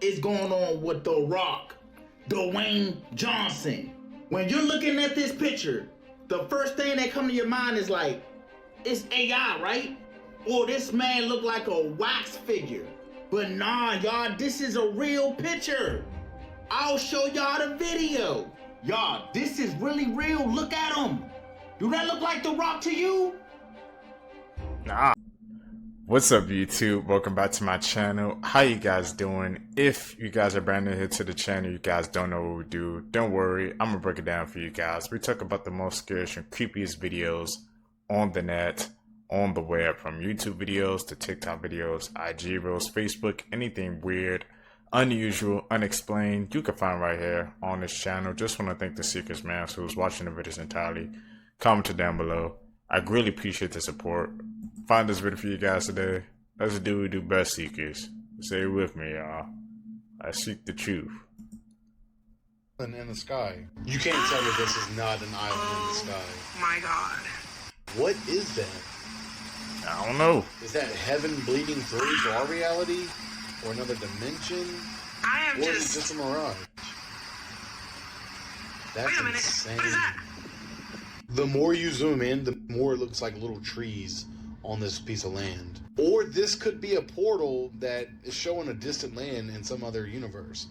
is going on with The Rock, Dwayne Johnson. When you're looking at this picture, the first thing that comes to your mind is like, it's AI, right? Or this man look like a wax figure. But nah, y'all, this is a real picture. I'll show y'all the video. Y'all, this is really real. Look at him. Do that look like The Rock to you? Nah. What's up, YouTube? Welcome back to my channel. How you guys doing? If you guys are brand new here to the channel, you guys don't know what we do, don't worry. I'm gonna break it down for you guys. We talk about the most scariest and creepiest videos on the net, on the web, from YouTube videos to TikTok videos, IG reels, Facebook, anything weird, unusual, unexplained, you can find right here on this channel. Just want to thank the Seekers, man, who's watching the videos entirely. Comment down below. I really appreciate the support. Find this video for you guys today. Let's do what we do best, Seekers. Stay with me, y'all. I seek the truth. In the sky. You can't tell me this is not an island in the sky. My God. What is that? I don't know. Is that heaven bleeding through to our reality? Or another dimension? I am or is it just a mirage? That's Wait a minute. insane. What is that? The more you zoom in, the more it looks like little trees on this piece of land. Or this could be a portal that is showing a distant land in some other universe.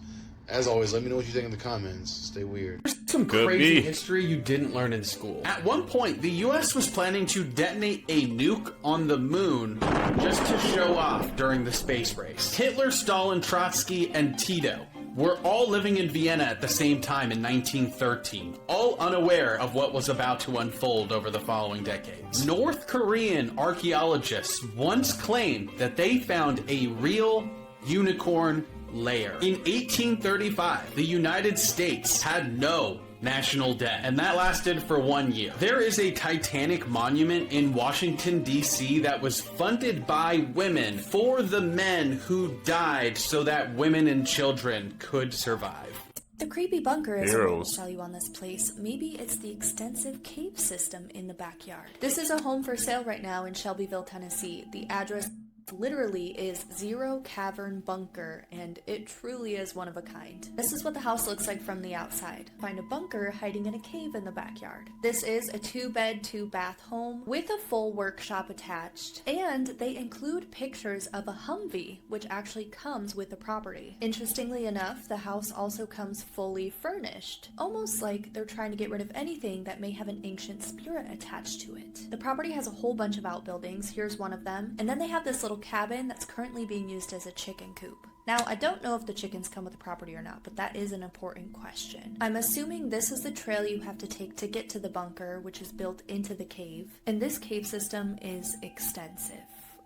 As always, let me know what you think in the comments. Stay weird. There's some crazy history you didn't learn in school. At one point, the US was planning to detonate a nuke on the moon just to show off during the space race. Hitler, Stalin, Trotsky, and Tito were all living in Vienna at the same time in 1913, all unaware of what was about to unfold over the following decades. North Korean archaeologists once claimed that they found a real unicorn lair. In 1835, the United States had no national debt, and that lasted for 1 year. There is a Titanic monument in Washington, D.C. that was funded by women for the men who died so that women and children could survive. The creepy bunker is what will sell you on this place. Maybe it's the extensive cave system in the backyard. This is a home for sale right now in Shelbyville, Tennessee. The address literally is Zero Cavern Bunker, and it truly is one of a kind. This is what the house looks like from the outside. Find a bunker hiding in a cave in the backyard. This is a 2-bed, 2-bath home with a full workshop attached, and they include pictures of a Humvee, which actually comes with the property. Interestingly enough, the house also comes fully furnished, almost like they're trying to get rid of anything that may have an ancient spirit attached to it. The property has a whole bunch of outbuildings. Here's one of them, and then they have this little cabin that's currently being used as a chicken coop. Now, I don't know if the chickens come with the property or not, but that is an important question. I'm assuming this is the trail you have to take to get to the bunker, which is built into the cave. And this cave system is extensive.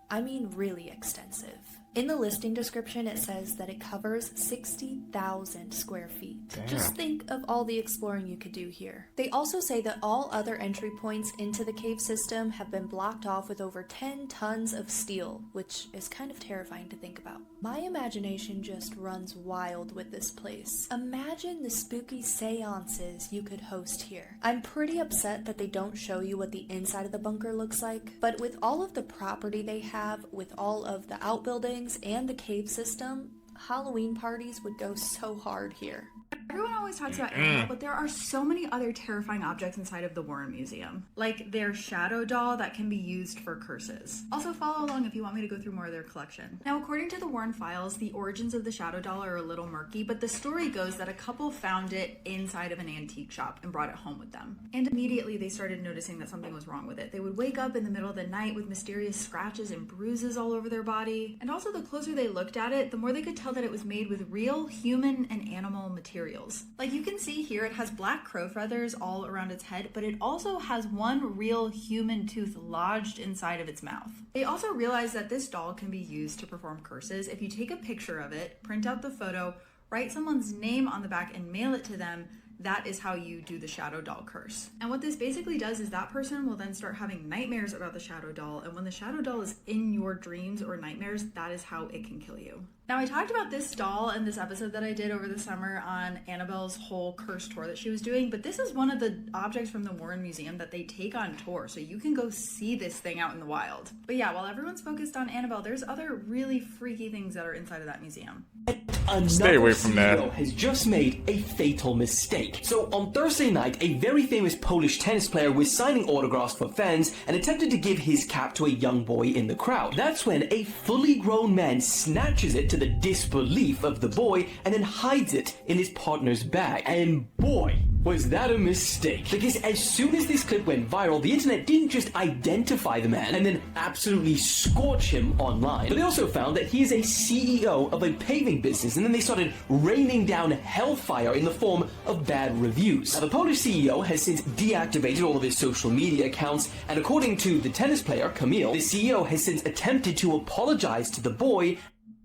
I mean, really extensive. In the listing description, it says that it covers 60,000 square feet. Damn. Just think of all the exploring you could do here. They also say that all other entry points into the cave system have been blocked off with over 10 tons of steel, which is kind of terrifying to think about. My imagination just runs wild with this place. Imagine the spooky seances you could host here. I'm pretty upset that they don't show you what the inside of the bunker looks like, but with all of the property they have, with all of the outbuildings, and the cave system, Halloween parties would go so hard here. Everyone always talks about Annabelle, but there are so many other terrifying objects inside of the Warren Museum. Like their shadow doll that can be used for curses. Also follow along if you want me to go through more of their collection. Now, according to the Warren files, the origins of the shadow doll are a little murky, but the story goes that a couple found it inside of an antique shop and brought it home with them. And immediately they started noticing that something was wrong with it. They would wake up in the middle of the night with mysterious scratches and bruises all over their body. And also, the closer they looked at it, the more they could tell that it was made with real human and animal materials. Like you can see here, it has black crow feathers all around its head, but it also has one real human tooth lodged inside of its mouth. They also realized that this doll can be used to perform curses. If you take a picture of it, print out the photo, write someone's name on the back and mail it to them, that is how you do the shadow doll curse. And what this basically does is that person will then start having nightmares about the shadow doll, and when the shadow doll is in your dreams or nightmares, that is how it can kill you. Now, I talked about this doll in this episode that I did over the summer on Annabelle's whole curse tour that she was doing, but this is one of the objects from the Warren Museum that they take on tour, so you can go see this thing out in the wild. But yeah, while everyone's focused on Annabelle, there's other really freaky things that are inside of that museum. Stay away from CEO that. has just made a fatal mistake. So on Thursday night, a very famous Polish tennis player was signing autographs for fans and attempted to give his cap to a young boy in the crowd. That's when a fully grown man snatches it to the disbelief of the boy and then hides it in his partner's bag. And boy, was that a mistake. Because as soon as this clip went viral, the internet didn't just identify the man and then absolutely scorch him online, but they also found that he is a CEO of a paving business, and then they started raining down hellfire in the form of bad reviews. Now, the Polish CEO has since deactivated all of his social media accounts, and according to the tennis player, Camille, the CEO has since attempted to apologize to the boy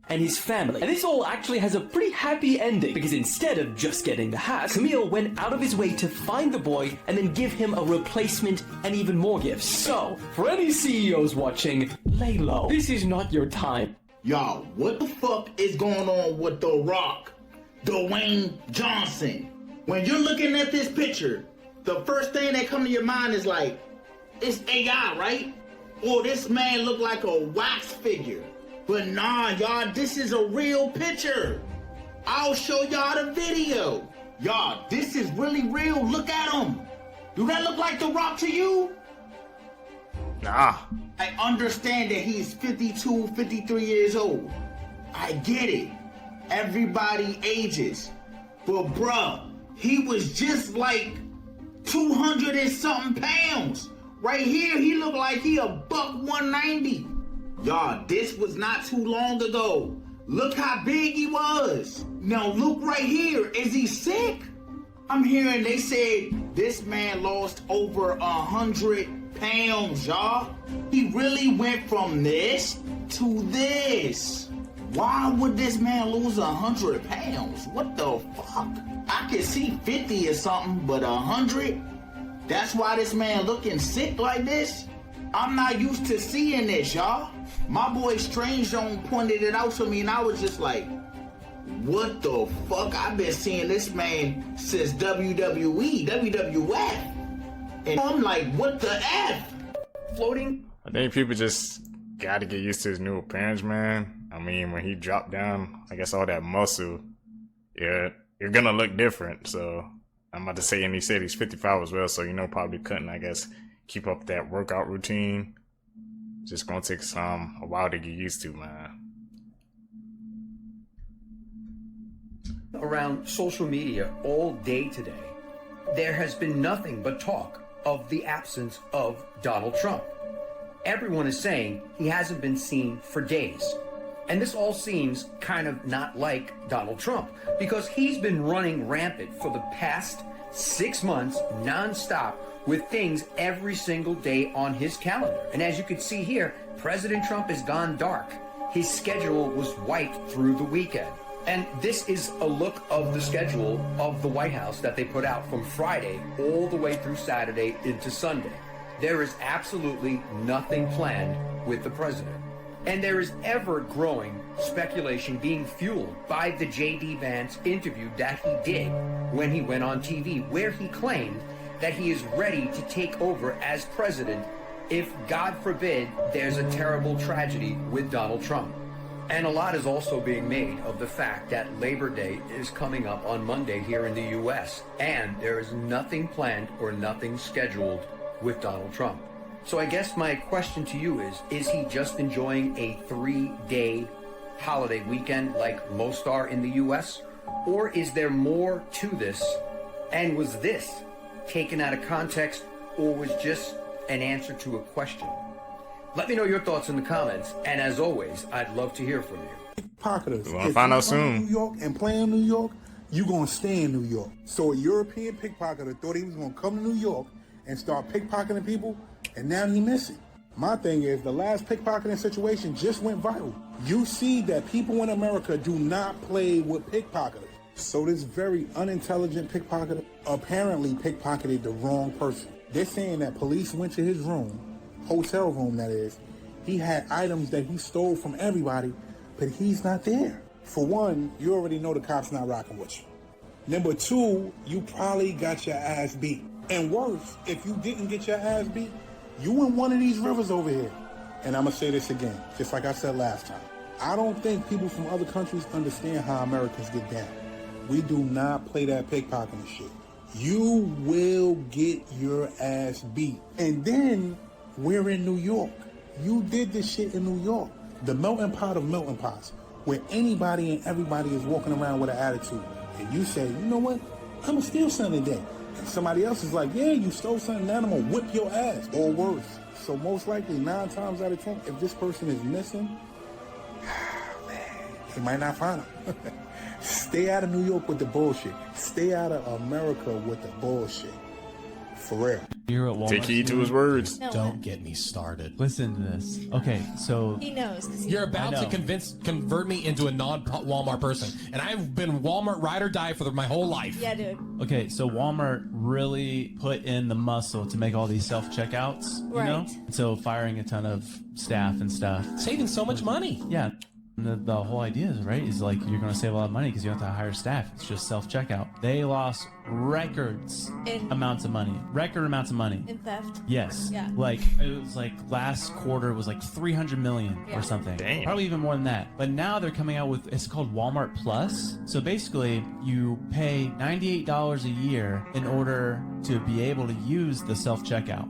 and his family. And this all actually has a pretty happy ending, because instead of just getting the hat, Camille went out of his way to find the boy and then give him a replacement and even more gifts. So, for any CEOs watching, lay low. This is not your time. Y'all, what the fuck is going on with The Rock, Dwayne Johnson? When you're looking at this picture, the first thing that comes to your mind is like, it's AI, right? Or this man look like a wax figure. But nah, y'all, this is a real picture. I'll show y'all the video. Y'all, this is really real. Look at him. Do that look like The Rock to you? Nah. I understand that he's 52, 53 years old. I get it. Everybody ages. But bruh, he was just like 200 and something pounds. Right here, he looked like he a buck 190. Y'all, this was not too long ago. Look how big he was. Now look right here. Is he sick? I'm hearing they said this man lost over 100 pounds, y'all. He really went from this to this. Why would this man lose 100 pounds? What the fuck? I could see 50 or something, but 100? That's why this man looking sick like this? I'm not used to seeing this, y'all. My boy Strange Zone pointed it out to me, and I was just like, what the fuck? I've been seeing this man since WWE, WWF. And I'm like, what the F? Floating. I think people just gotta get used to his new appearance, man. I mean, when he dropped down, I guess all that muscle, yeah, you're gonna look different. So I'm about to say, and he said he's 55 as well, so probably couldn't, I guess, keep up that workout routine. Just gonna take a while to get used to, man. Around social media all day today, there has been nothing but talk of the absence of Donald Trump. Everyone is saying he hasn't been seen for days. And this all seems kind of not like Donald Trump, because he's been running rampant for the past 6 months nonstop with things every single day on his calendar. And as you can see here, President Trump has gone dark. His schedule was wiped through the weekend. And this is a look of the schedule of the White House that they put out from Friday all the way through Saturday into Sunday. There is absolutely nothing planned with the president. And there is ever-growing speculation being fueled by the J.D. Vance interview that he did when he went on TV, where he claimed that he is ready to take over as president if, God forbid, there's a terrible tragedy with Donald Trump. And a lot is also being made of the fact that Labor Day is coming up on Monday here in the U.S., and there is nothing planned or nothing scheduled with Donald Trump. So I guess my question to you is he just enjoying a 3-day holiday weekend like most are in the U.S.? Or is there more to this? And was this taken out of context, or was just an answer to a question? Let me know your thoughts in the comments, and as always, I'd love to hear from you. Pickpocketers. We're gonna find out soon. New York and play in New York, you gonna stay in New York. So a European pickpocketer thought he was gonna come to New York and start pickpocketing people, and now he missing. My thing is, the last pickpocketing situation just went viral. You see that people in America do not play with pickpocketers. So this very unintelligent pickpocketer apparently pickpocketed the wrong person. They're saying that police went to his room, hotel room that is. He had items that he stole from everybody, but he's not there. For one, you already know the cops not rocking with you. Number two, you probably got your ass beat. And worse, if you didn't get your ass beat, you in one of these rivers over here. And I'm gonna say this again, just like I said last time. I don't think people from other countries understand how Americans get down. We do not play that pickpocketing shit. You will get your ass beat. And then we're in New York. You did this shit in New York. The melting pot of melting pots, where anybody and everybody is walking around with an attitude. And you say, you know what? I'm gonna steal something today. And somebody else is like, yeah, you stole something, now I'm gonna whip your ass. Or worse. So most likely, 9 times out of 10, if this person is missing, he might not find him. Stay out of New York with the bullshit. Stay out of America with the bullshit. For real. You're at Walmart. Take heed to his words. No, Don't get me started. Listen to this. Okay, so he knows. You're about to convert me into a non-Walmart person, and I've been Walmart ride or die for my whole life. Yeah, dude. okay, so Walmart really put in the muscle to make all these self-checkouts, you know? So firing a ton of staff and stuff. Saving so much money. Yeah. The whole idea is, right, is like you're going to save a lot of money because you don't have to hire staff. It's just self-checkout. They lost amounts of money. Record amounts of money. In theft? Yes. Yeah. Like, it was like last quarter was like 300 million or something. Damn. Probably even more than that. But now they're coming out with, it's called Walmart Plus. So basically, you pay $98 a year in order to be able to use the self-checkout.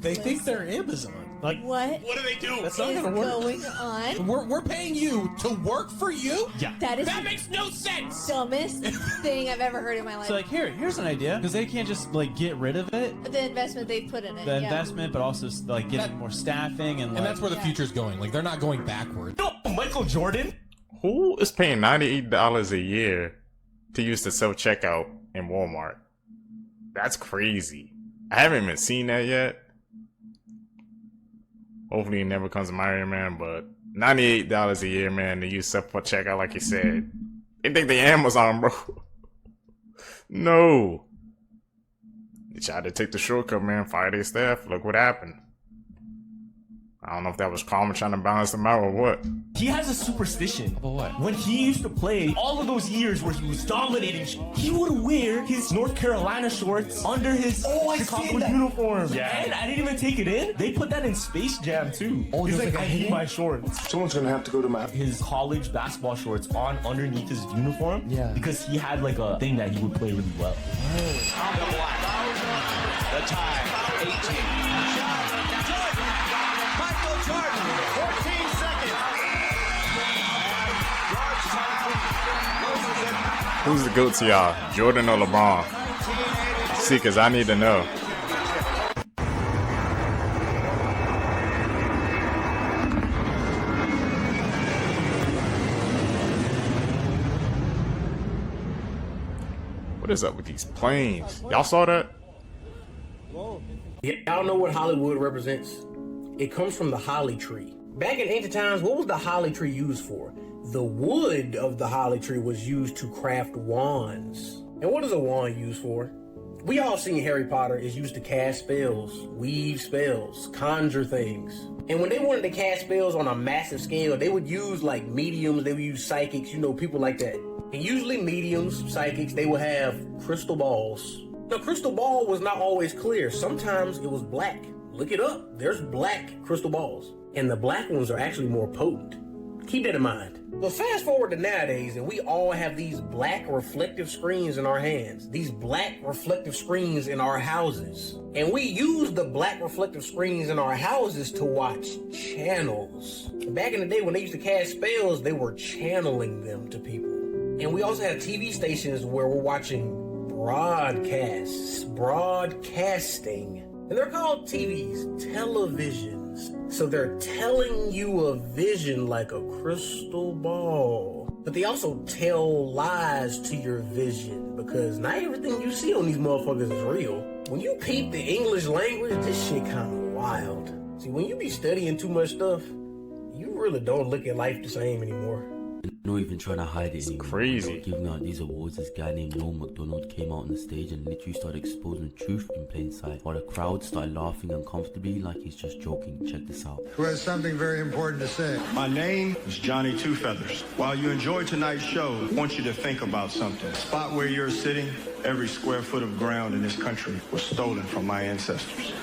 They think they're Amazon. Like, what do they do? That's not is gonna work. going on? We're paying you to work for you? Yeah. That makes no sense. Dumbest thing I've ever heard in my life. So like, here's an idea, because they can't just like get rid of it. The investment they've put in it. The investment, but also like getting more staffing and that's where the future's going. Like, they're not going backward. No, Michael Jordan. Who is paying $98 a year to use the self-checkout in Walmart? That's crazy. I haven't even seen that yet. Hopefully it never comes to my area, man, but $98 a year, man, to use self-checkout like you said. They think they Amazon, bro. No. They tried to take the shortcut, man, fire their staff. Look what happened. I don't know if that was karma trying to balance them out or what. He has a superstition. But what? When he used to play, all of those years where he was dominating, he would wear his North Carolina shorts under his Chicago uniform. Yeah. And I didn't even take it in. They put that in Space Jam too. Oh, he's like, I hate my shorts. Someone's gonna have to go to my... His college basketball shorts on underneath his uniform. Yeah. Because he had like a thing that he would play really well. The time, 18. Jordan, 14 seconds. Who's the GOAT to y'all? Jordan or LeBron? See, cause I need to know. What is up with these planes? Y'all saw that? Y'all know what Hollywood represents? It comes from the holly tree. Back in ancient times, what was the holly tree used for? The wood of the holly tree was used to craft wands. And what is a wand used for? We all seen Harry Potter is used to cast spells, weave spells, conjure things. And when they wanted to cast spells on a massive scale, they would use like mediums, they would use psychics, you know, people like that. And usually mediums, psychics, they would have crystal balls. The crystal ball was not always clear. Sometimes it was black. Look it up. There's black crystal balls. And the black ones are actually more potent. Keep that in mind. But fast forward to nowadays, and we all have these black reflective screens in our hands. These black reflective screens in our houses. And we use the black reflective screens in our houses to watch channels. Back in the day when they used to cast spells, they were channeling them to people. And we also have TV stations where we're watching broadcasting. And they're called TVs, televisions. So they're telling you a vision like a crystal ball. But they also tell lies to your vision because not everything you see on these motherfuckers is real. When you peep the English language, this shit kind of wild. See, when you be studying too much stuff, you really don't look at life the same anymore. Not even trying to hide it anymore. Crazy. Giving out these awards, this guy named Ronald McDonald came out on the stage and literally started exposing the truth in plain sight, while the crowd started laughing uncomfortably like he's just joking. Check this out. Who has something very important to say. My name is Johnny Two Feathers. While you enjoy tonight's show, I want you to think about something. The spot where you're sitting, every square foot of ground in this country was stolen from my ancestors.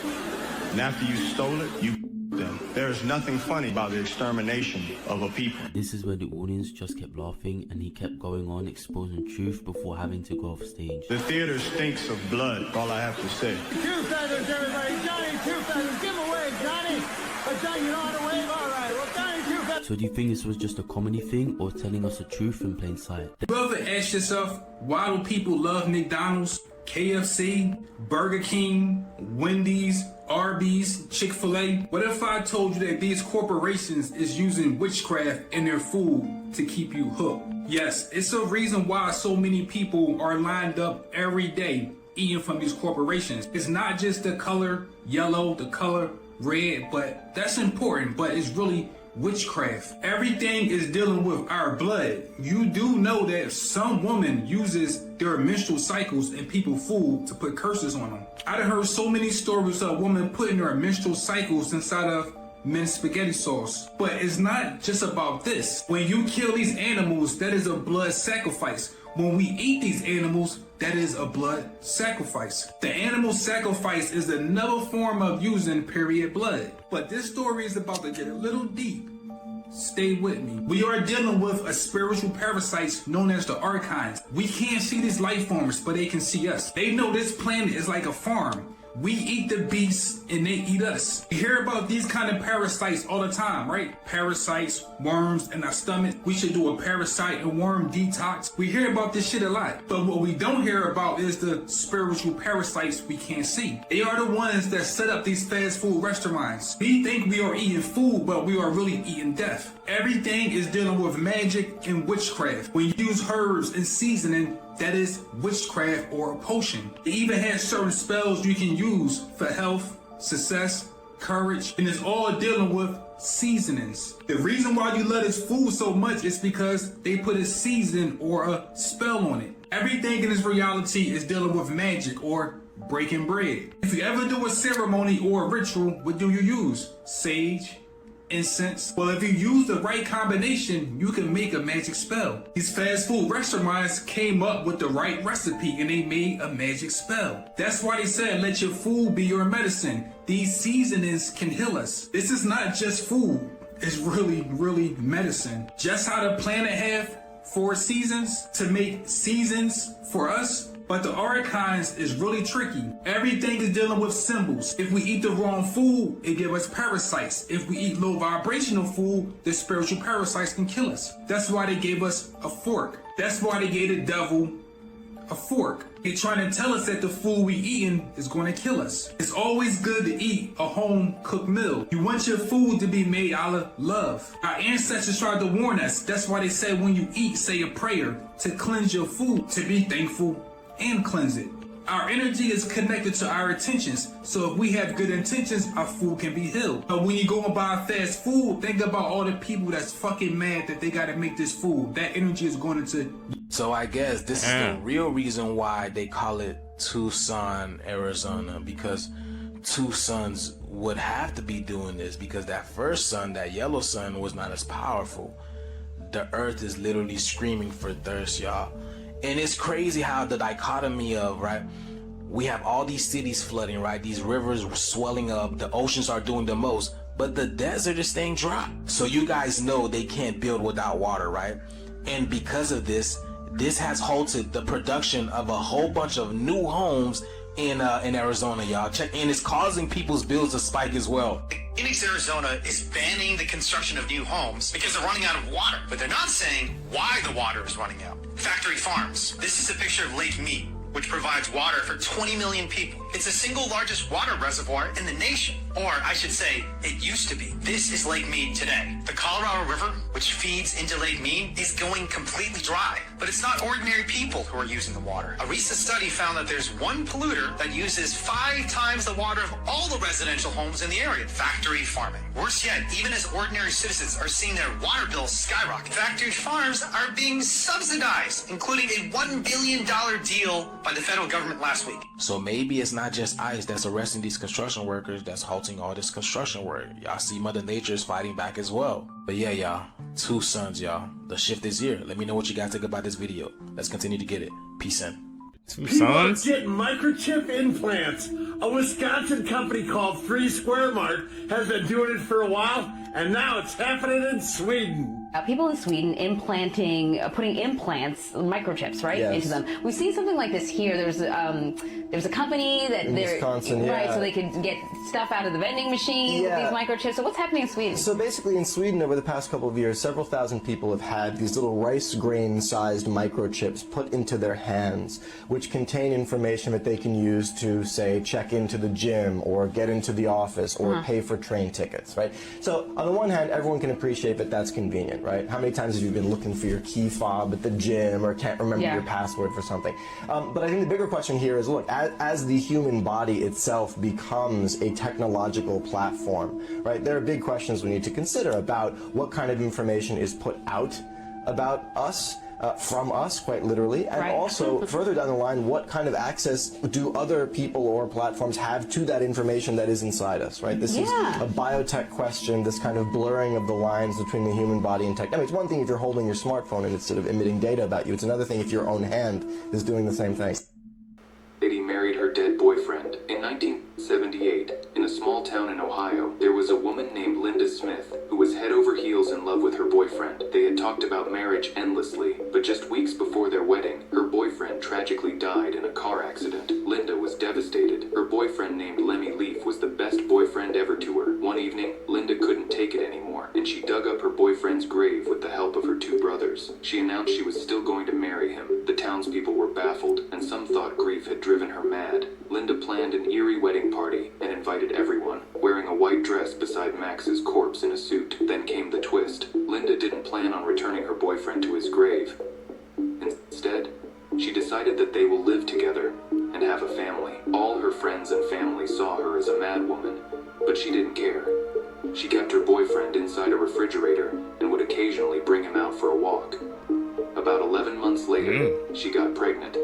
And after you stole it, you them. There's nothing funny about the extermination of a people. This is where the audience just kept laughing and he kept going on exposing truth before having to go off stage. The theater stinks of blood, all I have to say. Two feathers, everybody. Johnny, two feathers. Give him a wave, Johnny. But Johnny, you know how to wave? All right. Well, Johnny, two feathers. So do you think this was just a comedy thing or telling us the truth in plain sight? You ever ask yourself, why do people love McDonald's, KFC, Burger King, Wendy's, Arby's, Chick-fil-A? What if I told you that these corporations is using witchcraft in their food to keep you hooked? Yes, it's a reason why so many people are lined up every day eating from these corporations. It's not just the color yellow, the color red, but that's important, but it's really witchcraft. Everything is dealing with our blood. You do know that some woman uses their menstrual cycles in people's food to put curses on them. I done heard so many stories of women putting their menstrual cycles inside of men's spaghetti sauce. But it's not just about this. When you kill these animals, that is a blood sacrifice. When we eat these animals, that is a blood sacrifice. The animal sacrifice is another form of using period blood. But this story is about to get a little deep. Stay with me. We are dealing with a spiritual parasites known as the archons. We can't see these life forms, but they can see us. They know this planet is like a farm. We eat the beasts and they eat us. We hear about these kind of parasites all the time, right? Parasites, worms in our stomach. We should do a parasite and worm detox. We hear about this shit a lot. But what we don't hear about is the spiritual parasites we can't see. They are the ones that set up these fast food restaurants. We think we are eating food, but we are really eating death. Everything is dealing with magic and witchcraft. When you use herbs and seasoning, that is witchcraft or a potion. It even has certain spells you can use for health, success, courage, and it's all dealing with seasonings. The reason why you love this food so much is because they put a season or a spell on it. Everything in this reality is dealing with magic or breaking bread. If you ever do a ceremony or a ritual, what do you use? Sage, incense. Well, if you use the right combination, you can make a magic spell. These fast food restaurants came up with the right recipe and they made a magic spell. That's why they said, let your food be your medicine. These seasonings can heal us. This is not just food. It's really, really medicine. Just how the planet have 4 seasons to make seasons for us. But the archons is really tricky. Everything is dealing with symbols. If we eat the wrong food, it gives us parasites. If we eat low vibrational food, the spiritual parasites can kill us. That's why they gave us a fork. That's why they gave the devil a fork. They're trying to tell us that the food we eating is going to kill us. It's always good to eat a home cooked meal. You want your food to be made out of love. Our ancestors tried to warn us. That's why they said when you eat, say a prayer to cleanse your food, to be thankful and cleanse it. Our energy is connected to our intentions. So if we have good intentions, our food can be healed. But when you go and buy fast food, think about all the people that's fucking mad that they gotta make this food. That energy is going into... So I guess this is the real reason why they call it Tucson, Arizona, because 2 suns would have to be doing this because that first sun, that yellow sun, was not as powerful. The earth is literally screaming for thirst, y'all. And it's crazy how the dichotomy of, right, we have all these cities flooding, right, these rivers swelling up, the oceans are doing the most, but the desert is staying dry. So you guys know they can't build without water, right? And because of this, this has halted the production of a whole bunch of new homes in Arizona, y'all. Check, and it's causing people's bills to spike as well. Phoenix, Arizona is banning the construction of new homes because they're running out of water. But they're not saying why the water is running out. Factory farms. This is a picture of Lake Mead, which provides water for 20 million people. It's the single largest water reservoir in the nation. Or I should say, it used to be. This is Lake Mead today. The Colorado River, which feeds into Lake Mead, is going completely dry. But it's not ordinary people who are using the water. A recent study found that there's one polluter that uses 5 times the water of all the residential homes in the area. Factory farming. Worse yet, even as ordinary citizens are seeing their water bills skyrocket, factory farms are being subsidized, including a $1 billion deal by the federal government last week. So maybe it's not just ICE that's arresting these construction workers, that's halting all this construction work. Y'all see Mother Nature is fighting back as well. But yeah, y'all, 2 suns, y'all. The shift is here. Let me know what you guys think about this video. Let's continue to get it. Peace in. Two People sons? are getting microchip implants. A Wisconsin company called 3 Square Mart has been doing it for a while, and now it's happening in Sweden. People in Sweden putting implants, microchips, right, Yes. into them. We've seen something like this here. There's a company that In they're Wisconsin, right, yeah. so they could get stuff out of the vending machine with Yeah. these microchips. So what's happening in Sweden? So basically in Sweden over the past couple of years, several thousand people have had these little rice grain sized microchips put into their hands, which contain information that they can use to, say, check into the gym or get into the office or Uh-huh. pay for train tickets, right? So on the one hand, everyone can appreciate that that's convenient, right? How many times have you been looking for your key fob at the gym or can't remember Yeah. your password for something? But I think the bigger question here is, look, as the human body itself becomes a technological platform, right, there are big questions we need to consider about what kind of information is put out about us, from us, quite literally, and Right. also further down the line, what kind of access do other people or platforms have to that information that is inside us, right? This is Yeah. a biotech question, this kind of blurring of the lines between the human body and tech. I mean, it's one thing if you're holding your smartphone and it's sort of emitting data about you. It's another thing if your own hand is doing the same thing. Lady married her dead boyfriend. In 1978, in a small town in Ohio, there was a woman named Linda Smith who was head over heels in love with her boyfriend. They had talked about marriage endlessly, but just weeks before their wedding, her boyfriend tragically died in a car accident. Linda was devastated. Her boyfriend named Lemmy Leaf was the best boyfriend ever to her. One evening, Linda couldn't take it anymore, and she dug up her boyfriend's grave with the help of her two brothers. She announced she was still going to marry him. The townspeople were baffled, and some thought grief had driven her mad. Linda planned an eerie wedding party and invited everyone, wearing a white dress beside Max's corpse in a suit. Then came the twist. Linda didn't plan on returning her boyfriend to his grave. Instead, she decided that they will live together and have a family. All her friends and family saw her as a mad woman, but she didn't care. She kept her boyfriend inside a refrigerator and would occasionally bring him out for a walk. About 11 months later, she got pregnant.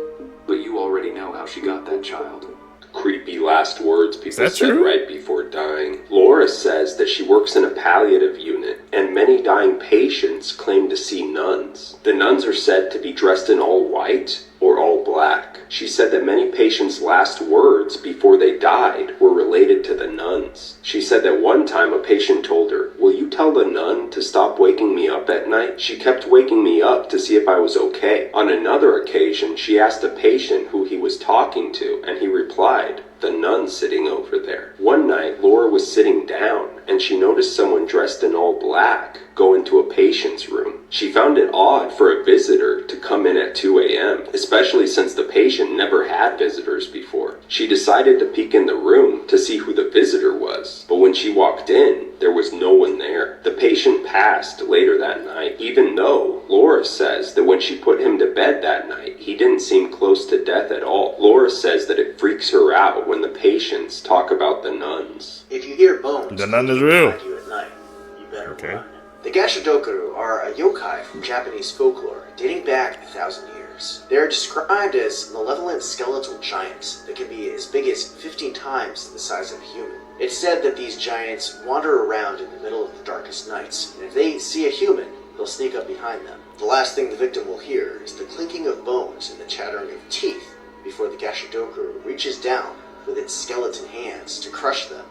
But you already know how she got that child. Creepy last words people that said true? right before dying. Laura says that she works in a palliative unit, and many dying patients claim to see nuns. The nuns are said to be dressed in all white or all black. She said that many patients' last words before they died were related to the nuns. She said that one time a patient told her, "Will you tell the nun to stop waking me up at night?" She kept waking me up to see if I was okay. On another occasion, she asked a patient who he was talking to, and he replied, "The nun sitting over there." One night, Laura was sitting down, and she noticed someone dressed in all black go into a patient's room. She found it odd for a visitor to come in at 2 a.m., especially since the patient never had visitors before. She decided to peek in the room to see who the visitor was, but when she walked in, there was no one there. The patient passed later that night, even though Laura says that when she put him to bed that night, he didn't seem close to death at all. Laura says that it freaks her out when the patients talk about the nuns. If you hear bones, The nun is real. behind you at night, you better Okay. run. The Gashadokuro are a yokai from Japanese folklore dating back 1,000 years. They are described as malevolent skeletal giants that can be as big as 15 times the size of a human. It's said that these giants wander around in the middle of the darkest nights, and if they see a human, they'll sneak up behind them. The last thing the victim will hear is the clinking of bones and the chattering of teeth before the Gashadokuro reaches down with its skeleton hands to crush them,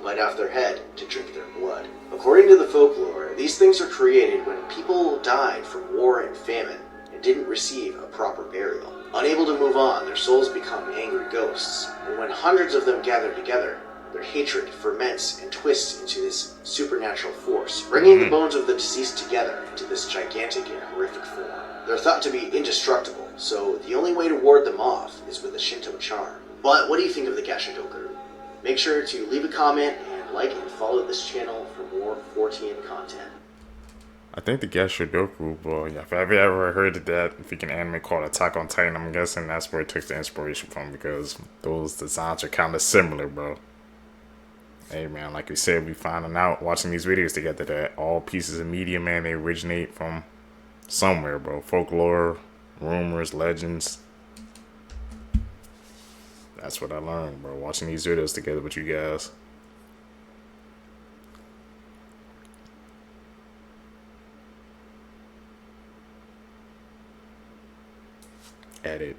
bite off their head to drink their blood. According to the folklore, these things are created when people died from war and famine and didn't receive a proper burial. Unable to move on, their souls become angry ghosts, and when hundreds of them gather together, their hatred ferments and twists into this supernatural force, bringing the bones of the deceased together into this gigantic and horrific form. They're thought to be indestructible, so the only way to ward them off is with a Shinto charm. But what do you think of the Gashadokuro? Make sure to leave a comment and like and follow this channel for more 4TN content. I think the Gashadokuro, boy, if I've ever heard of that freaking anime called Attack on Titan, I'm guessing that's where it took the inspiration from, because those designs are kind of similar, bro. Hey, man, like we said, we finding out, watching these videos together, that all pieces of media, man, they originate from somewhere, bro. Folklore, rumors, legends. That's what I learned, bro, watching these videos together with you guys. Edit.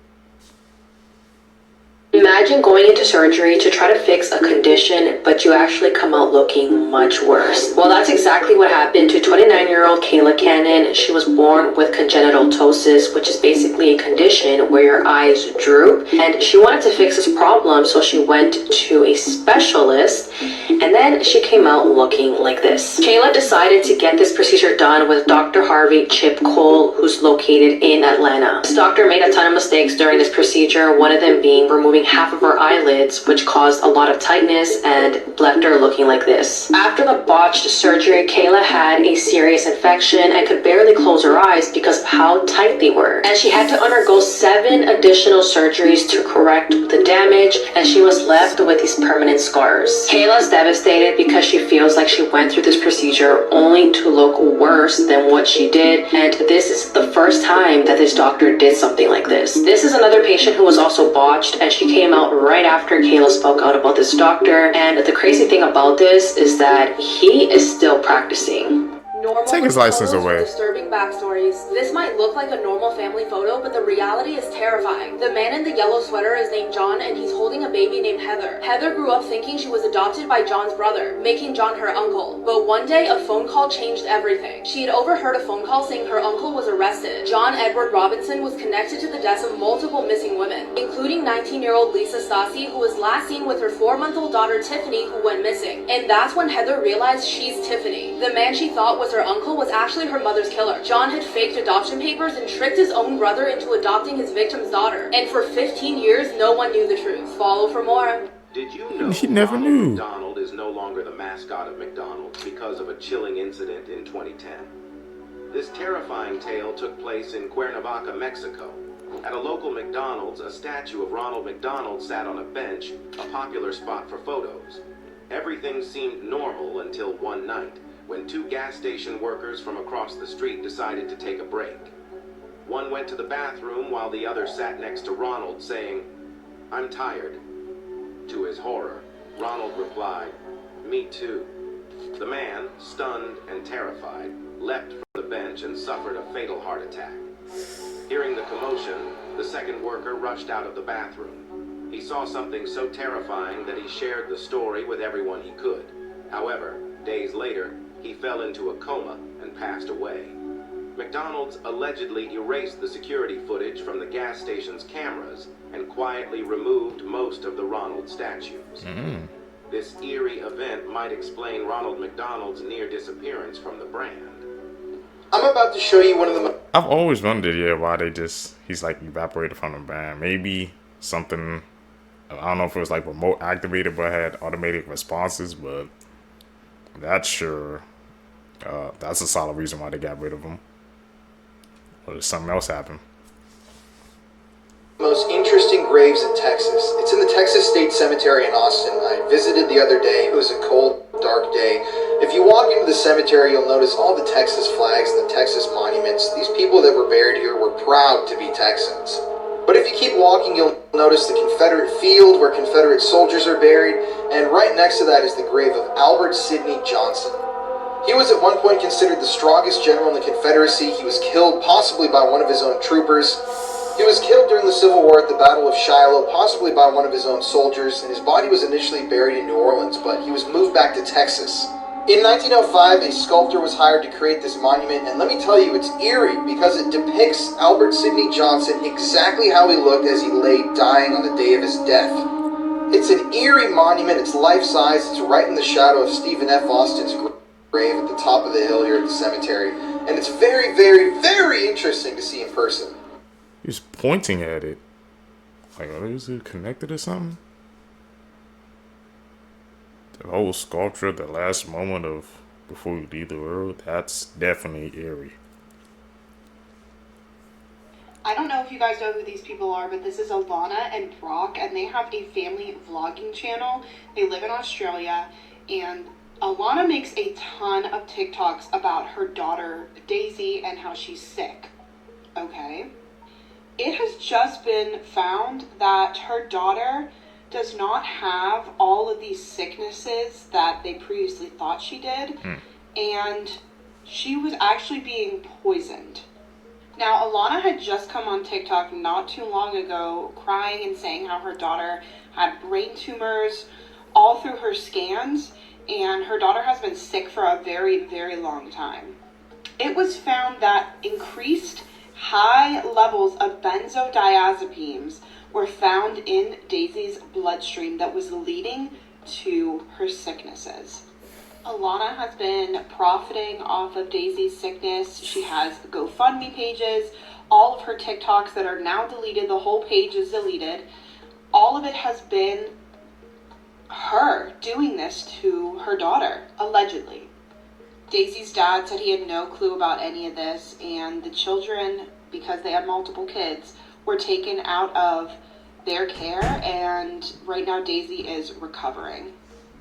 Imagine going into surgery to try to fix a condition, but you actually come out looking much worse. Well, that's exactly what happened to 29-year-old Kayla Cannon. She was born with congenital ptosis, which is basically a condition where your eyes droop, and she wanted to fix this problem, so she went to a specialist, and then she came out looking like this. Kayla decided to get this procedure done with Dr. Harvey Chip Cole, who's located in Atlanta. This doctor made a ton of mistakes during this procedure, one of them being removing half of her eyelids, which caused a lot of tightness and left her looking like this. After the botched surgery, Kayla had a serious infection and could barely close her eyes because of how tight they were. And she had to undergo 7 additional surgeries to correct the damage, and she was left with these permanent scars. Kayla's devastated because she feels like she went through this procedure only to look worse than what she did, and this is the first time that this doctor did something like this. This is another patient who was also botched, and she came out right after Kayla spoke out about this doctor, and the crazy thing about this is that he is still practicing. Take his license away. Disturbing backstories. This might look like a normal family photo, but the reality is terrifying. The man in the yellow sweater is named John, and he's holding a baby named Heather. Heather grew up thinking she was adopted by John's brother, making John her uncle. But one day, a phone call changed everything. She had overheard a phone call saying her uncle was arrested. John Edward Robinson was connected to the deaths of multiple missing women, including 19-year-old Lisa Stassi, who was last seen with her 4-month-old daughter Tiffany, who went missing. And that's when Heather realized she's Tiffany. The man she thought was her uncle was actually her mother's killer. John had faked adoption papers and tricked his own brother into adopting his victim's daughter. And for 15 years, no one knew the truth. Follow for more. Did you know he never Ronald knew. McDonald is no longer the mascot of McDonald's because of a chilling incident in 2010? This terrifying tale took place in Cuernavaca, Mexico. At a local McDonald's, a statue of Ronald McDonald sat on a bench, a popular spot for photos. Everything seemed normal until one night, when 2 gas station workers from across the street decided to take a break. One went to the bathroom while the other sat next to Ronald, saying, "I'm tired." To his horror, Ronald replied, "Me too." The man, stunned and terrified, leapt from the bench and suffered a fatal heart attack. Hearing the commotion, the second worker rushed out of the bathroom. He saw something so terrifying that he shared the story with everyone he could. However, days later, he fell into a coma and passed away. McDonald's allegedly erased the security footage from the gas station's cameras and quietly removed most of the Ronald statues. This eerie event might explain Ronald McDonald's near disappearance from the brand. I'm about to show you one of the I've always wondered, why he's like evaporated from the brand. Maybe something, I don't know if it was like remote activated but had automated responses, but that's sure, that's a solid reason why they got rid of him. Or did something else happen? most interesting graves in Texas. It's in the Texas State Cemetery in Austin. I visited the other day. It was a cold, dark day. If you walk into the cemetery, you'll notice all the Texas flags and the Texas monuments. These people that were buried here were proud to be Texans. But if you keep walking, you'll notice the Confederate field where Confederate soldiers are buried, and right next to that is the grave of Albert Sidney Johnson. He was at one point considered the strongest general in the Confederacy. He was killed possibly by one of his own troopers. He was killed during the Civil War at the Battle of Shiloh, possibly by one of his own soldiers, and his body was initially buried in New Orleans, but he was moved back to Texas. In 1905, a sculptor was hired to create this monument, and let me tell you, it's eerie because it depicts Albert Sidney Johnson exactly how he looked as he lay dying on the day of his death. It's an eerie monument, it's life-size, it's right in the shadow of Stephen F. Austin's grave at the top of the hill here at the cemetery, and it's very, very, very interesting to see in person. He's pointing at it. Like, is it connected or something? The whole sculpture, the last moment of before you leave the world, that's definitely eerie. I don't know if you guys know who these people are, but this is Alana and Brock, and they have a family vlogging channel. They live in Australia, and Alana makes a ton of TikToks about her daughter, Daisy, and how she's sick. Okay? It has just been found that her daughter does not have all of these sicknesses that they previously thought she did, and she was actually being poisoned. Now, Alana had just come on TikTok not too long ago crying and saying how her daughter had brain tumors all through her scans, and her daughter has been sick for a very, very long time. It was found that increased high levels of benzodiazepines were found in Daisy's bloodstream that was leading to her sicknesses. Alana has been profiting off of Daisy's sickness. She has GoFundMe pages, all of her TikToks that are now deleted, the whole page is deleted. All of it has been her doing this to her daughter, allegedly. Daisy's dad said he had no clue about any of this, and the children, because they had multiple kids, were taken out of their care, and right now Daisy is recovering.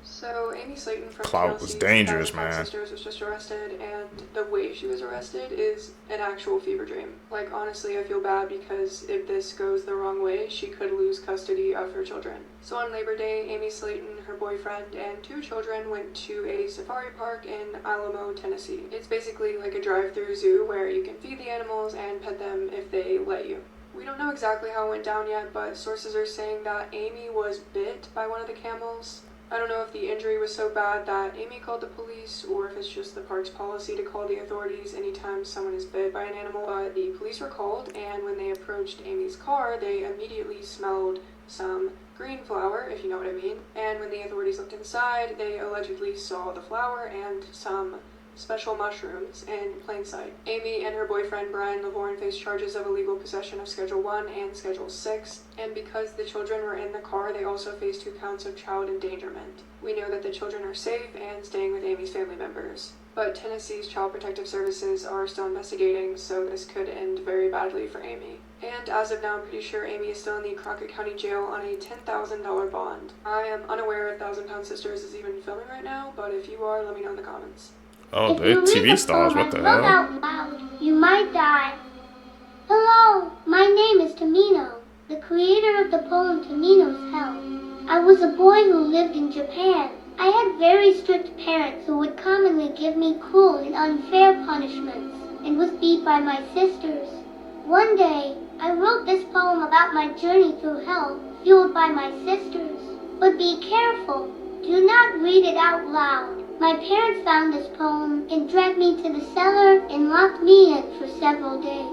So Amy Slaton from Clout was dangerous, man. Sisters was just arrested, and the way she was arrested is an actual fever dream. Like, honestly, I feel bad because if this goes the wrong way, she could lose custody of her children. So on Labor Day, Amy Slaton, her boyfriend, and 2 children went to a safari park in Alamo, Tennessee. It's basically like a drive-through zoo where you can feed the animals and pet them if they let you. We don't know exactly how it went down yet, but sources are saying that Amy was bit by one of the camels. I don't know if the injury was so bad that Amy called the police, or if it's just the park's policy to call the authorities anytime someone is bit by an animal, but the police were called, and when they approached Amy's car, they immediately smelled some green flour, if you know what I mean, and when the authorities looked inside, they allegedly saw the flour and some special mushrooms in plain sight. Amy and her boyfriend Brian Lavorne faced charges of illegal possession of Schedule 1 and Schedule 6, and because the children were in the car, they also faced 2 counts of child endangerment. We know that the children are safe and staying with Amy's family members, but Tennessee's Child Protective Services are still investigating, so this could end very badly for Amy. And as of now, I'm pretty sure Amy is still in the Crockett County Jail on a $10,000 bond. I am unaware if Thousand Pound Sisters is even filming right now, but if you are, let me know in the comments. Oh, they're TV stars, what the hell? Out loud, you might die. Hello, my name is Tamino, the creator of the poem Tamino's Hell. I was a boy who lived in Japan. I had very strict parents who would commonly give me cruel and unfair punishments, and was beat by my sisters. One day, I wrote this poem about my journey through hell, fueled by my sisters. But be careful, do not read it out loud. My parents found this poem and dragged me to the cellar and locked me in for several days.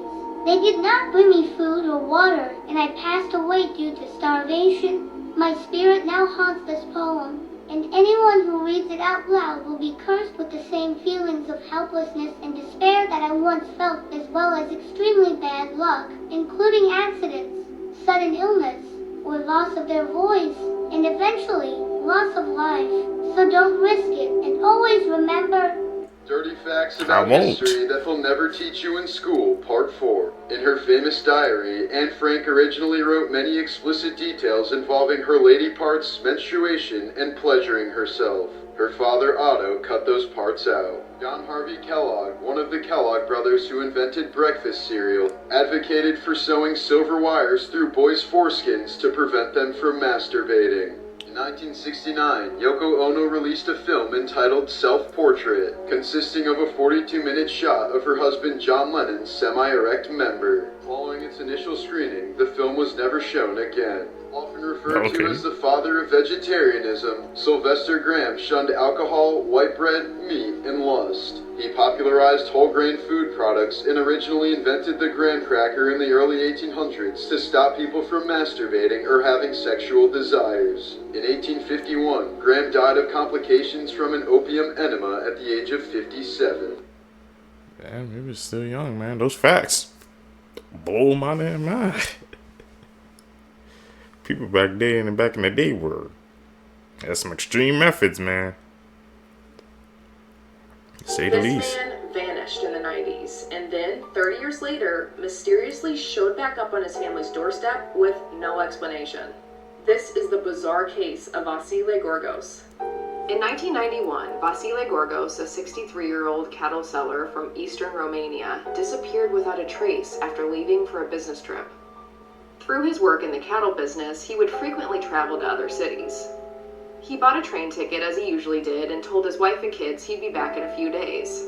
They did not bring me food or water, and I passed away due to starvation. My spirit now haunts this poem, and anyone who reads it out loud will be cursed with the same feelings of helplessness and despair that I once felt, as well as extremely bad luck, including accidents, sudden illness, or loss of their voice, and eventually loss of life. So don't risk it, and always remember... Dirty Facts About History That They'll Never Teach You in School, Part 4. In her famous diary, Anne Frank originally wrote many explicit details involving her lady part's menstruation and pleasuring herself. Her father, Otto, cut those parts out. John Harvey Kellogg, one of the Kellogg brothers who invented breakfast cereal, advocated for sewing silver wires through boys' foreskins to prevent them from masturbating. In 1969, Yoko Ono released a film entitled Self-Portrait, consisting of a 42-minute shot of her husband John Lennon's semi-erect member. Following its initial screening, the film was never shown again. Often referred to as the father of vegetarianism, Sylvester Graham shunned alcohol, white bread, meat, and lust. He popularized whole grain food products and originally invented the graham cracker in the early 1800s to stop people from masturbating or having sexual desires. In 1851, Graham died of complications from an opium enema at the age of 57. Damn, he was still young, man. Those facts blow my damn mind. People back in the day were had some extreme methods, man. To say the least. This man vanished in the 90s, and then 30 years later, mysteriously showed back up on his family's doorstep with no explanation. This is the bizarre case of Vasile Gorgos. In 1991, Vasile Gorgos, a 63-year-old cattle seller from eastern Romania, disappeared without a trace after leaving for a business trip. Through his work in the cattle business, he would frequently travel to other cities. He bought a train ticket as he usually did and told his wife and kids he'd be back in a few days.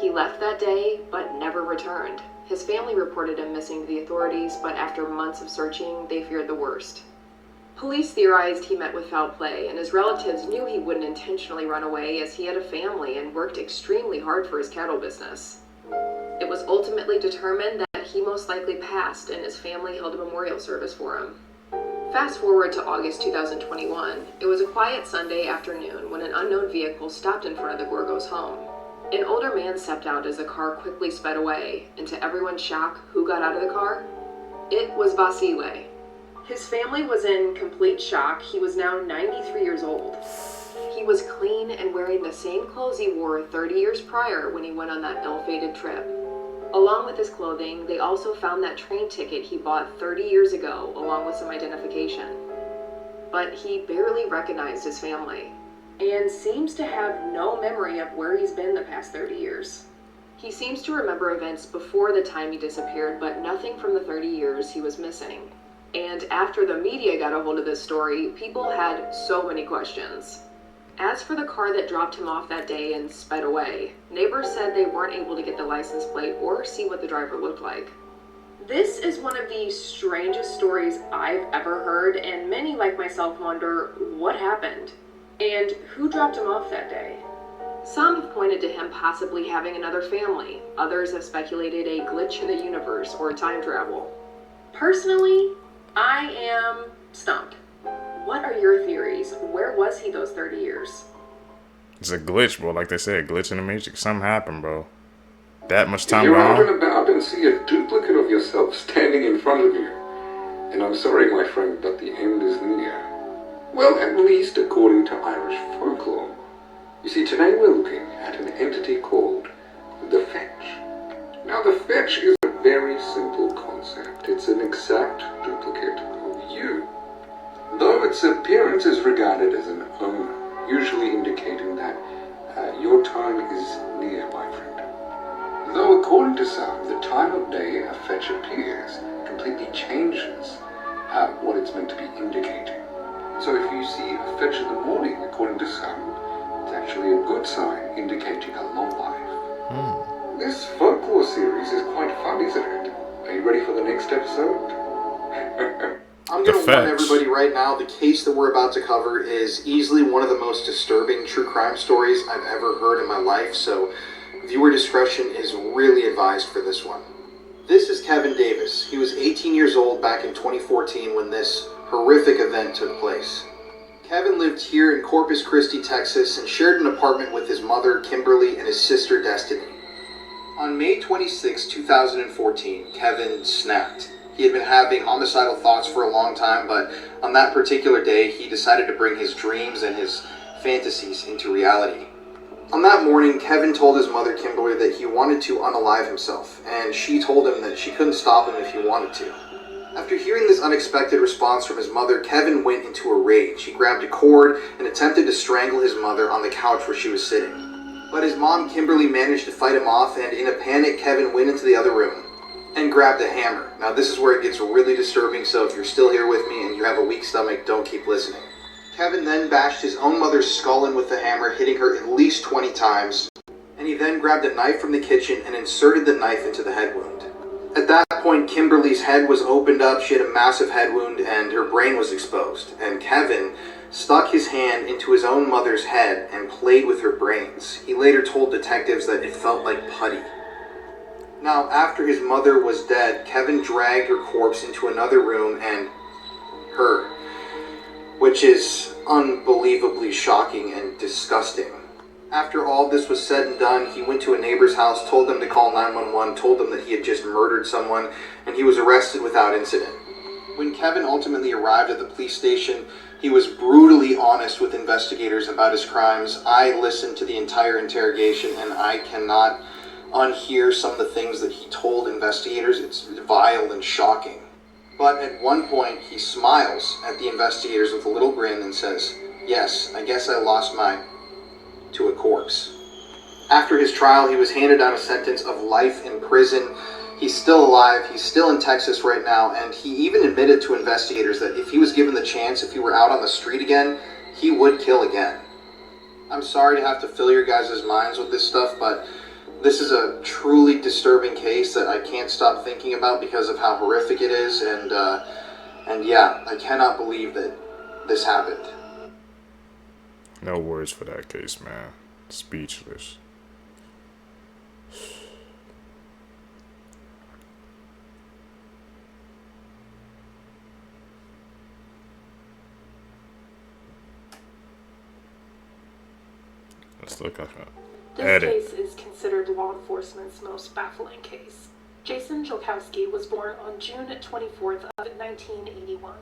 He left that day, but never returned. His family reported him missing to the authorities, but after months of searching, they feared the worst. Police theorized he met with foul play, and his relatives knew he wouldn't intentionally run away as he had a family and worked extremely hard for his cattle business. It was ultimately determined that he most likely passed, and his family held a memorial service for him. Fast forward to August 2021. It was a quiet Sunday afternoon when an unknown vehicle stopped in front of the Gorgo's home. An older man stepped out as the car quickly sped away, and to everyone's shock, who got out of the car? It was Basile. His family was in complete shock. He was now 93 years old. He was clean and wearing the same clothes he wore 30 years prior when he went on that ill-fated trip. Along with his clothing, they also found that train ticket he bought 30 years ago, along with some identification. But he barely recognized his family, and seems to have no memory of where he's been the past 30 years. He seems to remember events before the time he disappeared, but nothing from the 30 years he was missing. And after the media got a hold of this story, people had so many questions. As for the car that dropped him off that day and sped away, neighbors said they weren't able to get the license plate or see what the driver looked like. This is one of the strangest stories I've ever heard, and many like myself wonder what happened and who dropped him off that day. Some have pointed to him possibly having another family. Others have speculated a glitch in the universe or time travel. Personally, I am stumped. What are your theories? Where was he those 30 years? It's a glitch, bro. Like they said, glitch in the matrix. Something happened, bro. That much time You're out gone. and about and see a duplicate of yourself standing in front of you. And I'm sorry, my friend, but the end is near. Well, at least according to Irish folklore. You see, today we're looking at an entity called the Fetch. Now, the Fetch is a very simple concept. It's an exact duplicate of you. Though its appearance is regarded as an omen, usually indicating that your time is near, my friend. Though according to some, the time of day a fetch appears completely changes what it's meant to be indicating. So if you see a fetch in the morning, according to some, it's actually a good sign indicating a long life. This folklore series is quite fun, isn't it? Are you ready for the next episode? I'm going to warn everybody right now, the case that we're about to cover is easily one of the most disturbing true crime stories I've ever heard in my life, so viewer discretion is really advised for this one. This is Kevin Davis. He was 18 years old back in 2014 when this horrific event took place. Kevin lived here in Corpus Christi, Texas, and shared an apartment with his mother, Kimberly, and his sister, Destiny. On May 26, 2014, Kevin snapped. He had been having homicidal thoughts for a long time, but on that particular day, he decided to bring his dreams and his fantasies into reality. On that morning, Kevin told his mother, Kimberly, that he wanted to unalive himself, and she told him that she couldn't stop him if he wanted to. After hearing this unexpected response from his mother, Kevin went into a rage. He grabbed a cord and attempted to strangle his mother on the couch where she was sitting. But his mom, Kimberly, managed to fight him off, and in a panic, Kevin went into the other room and grabbed a hammer. Now this is where it gets really disturbing, so if you're still here with me and you have a weak stomach, don't keep listening. Kevin then bashed his own mother's skull in with the hammer, hitting her at least 20 times, and he then grabbed a knife from the kitchen and inserted the knife into the head wound. At that point, Kimberly's head was opened up, she had a massive head wound, and her brain was exposed, and Kevin stuck his hand into his own mother's head and played with her brains. He later told detectives that it felt like putty. Now, after his mother was dead, Kevin dragged her corpse into another room and her, which is unbelievably shocking and disgusting. After all this was said and done, he went to a neighbor's house, told them to call 911, told them that he had just murdered someone, and he was arrested without incident. When Kevin ultimately arrived at the police station, he was brutally honest with investigators about his crimes. I listened to the entire interrogation, and I cannot unhear some of the things that he told investigators. It's vile and shocking. But at one point, he smiles at the investigators with a little grin and says, "Yes, I guess I lost my..." to a corpse. After his trial, he was handed down a sentence of life in prison. He's still alive, he's still in Texas right now, and he even admitted to investigators that if he was given the chance, if he were out on the street again, he would kill again. I'm sorry to have to fill your guys' minds with this stuff, but This is a truly disturbing case that I can't stop thinking about because of how horrific it is, and yeah, I cannot believe that this happened. No words for that case, man. Speechless. Let's look at that. This case is considered law enforcement's most baffling case. Jason Jolkowski was born on June 24th of 1981.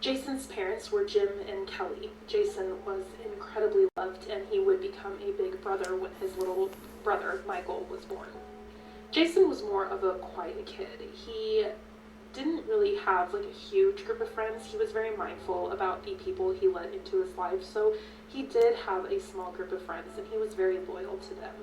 Jason's parents were Jim and Kelly. Jason was incredibly loved, and he would become a big brother when his little brother, Michael, was born. Jason was more of a quiet kid. He didn't really have like a huge group of friends. He was very mindful about the people he let into his life, so he did have a small group of friends, and he was very loyal to them.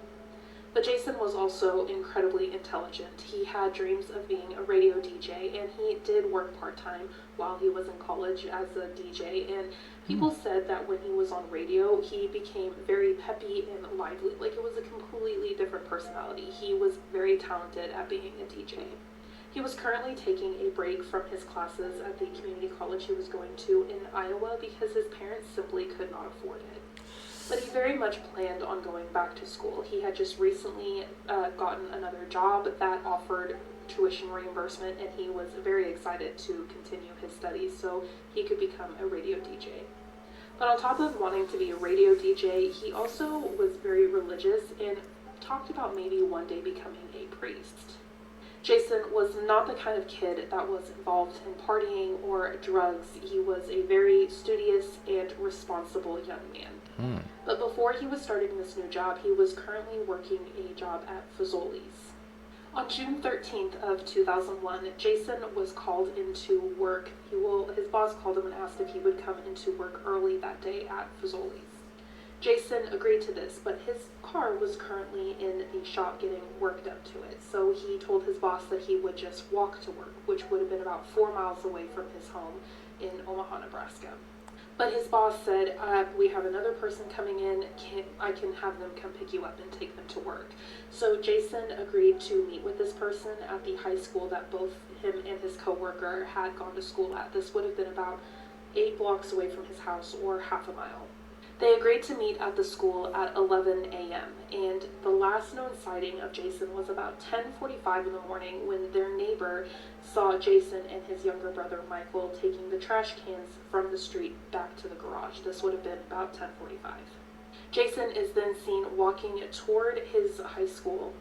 But Jason was also incredibly intelligent. He had dreams of being a radio DJ, and he did work part-time while he was in college as a DJ, and people said that when he was on radio, he became very peppy and lively. Like, it was a completely different personality. He was very talented at being a DJ. He was currently taking a break from his classes at the community college he was going to in Iowa because his parents simply could not afford it. But he very much planned on going back to school. He had just recently gotten another job that offered tuition reimbursement, and he was very excited to continue his studies so he could become a radio DJ. But on top of wanting to be a radio DJ, he also was very religious and talked about maybe one day becoming a priest. Jason was not the kind of kid that was involved in partying or drugs. He was a very studious and responsible young man. But before he was starting this new job, he was currently working a job at Fazoli's. On June 13th of 2001, Jason was called into work. His boss called him and asked if he would come into work early that day at Fazoli's. Jason agreed to this, but his car was currently in the shop getting work done to it, so he told his boss that he would just walk to work, which would have been about 4 miles away from his home in Omaha, Nebraska. But his boss said, we have another person coming in, I can have them come pick you up and take them to work. So Jason agreed to meet with this person at the high school that both him and his coworker had gone to school at. This would have been about 8 blocks away from his house, or half a mile. They agreed to meet at the school at 11 a.m. and the last known sighting of Jason was about 10:45 in the morning when their neighbor saw Jason and his younger brother Michael taking the trash cans from the street back to the garage. This would have been about 10:45. Jason is then seen walking toward his high school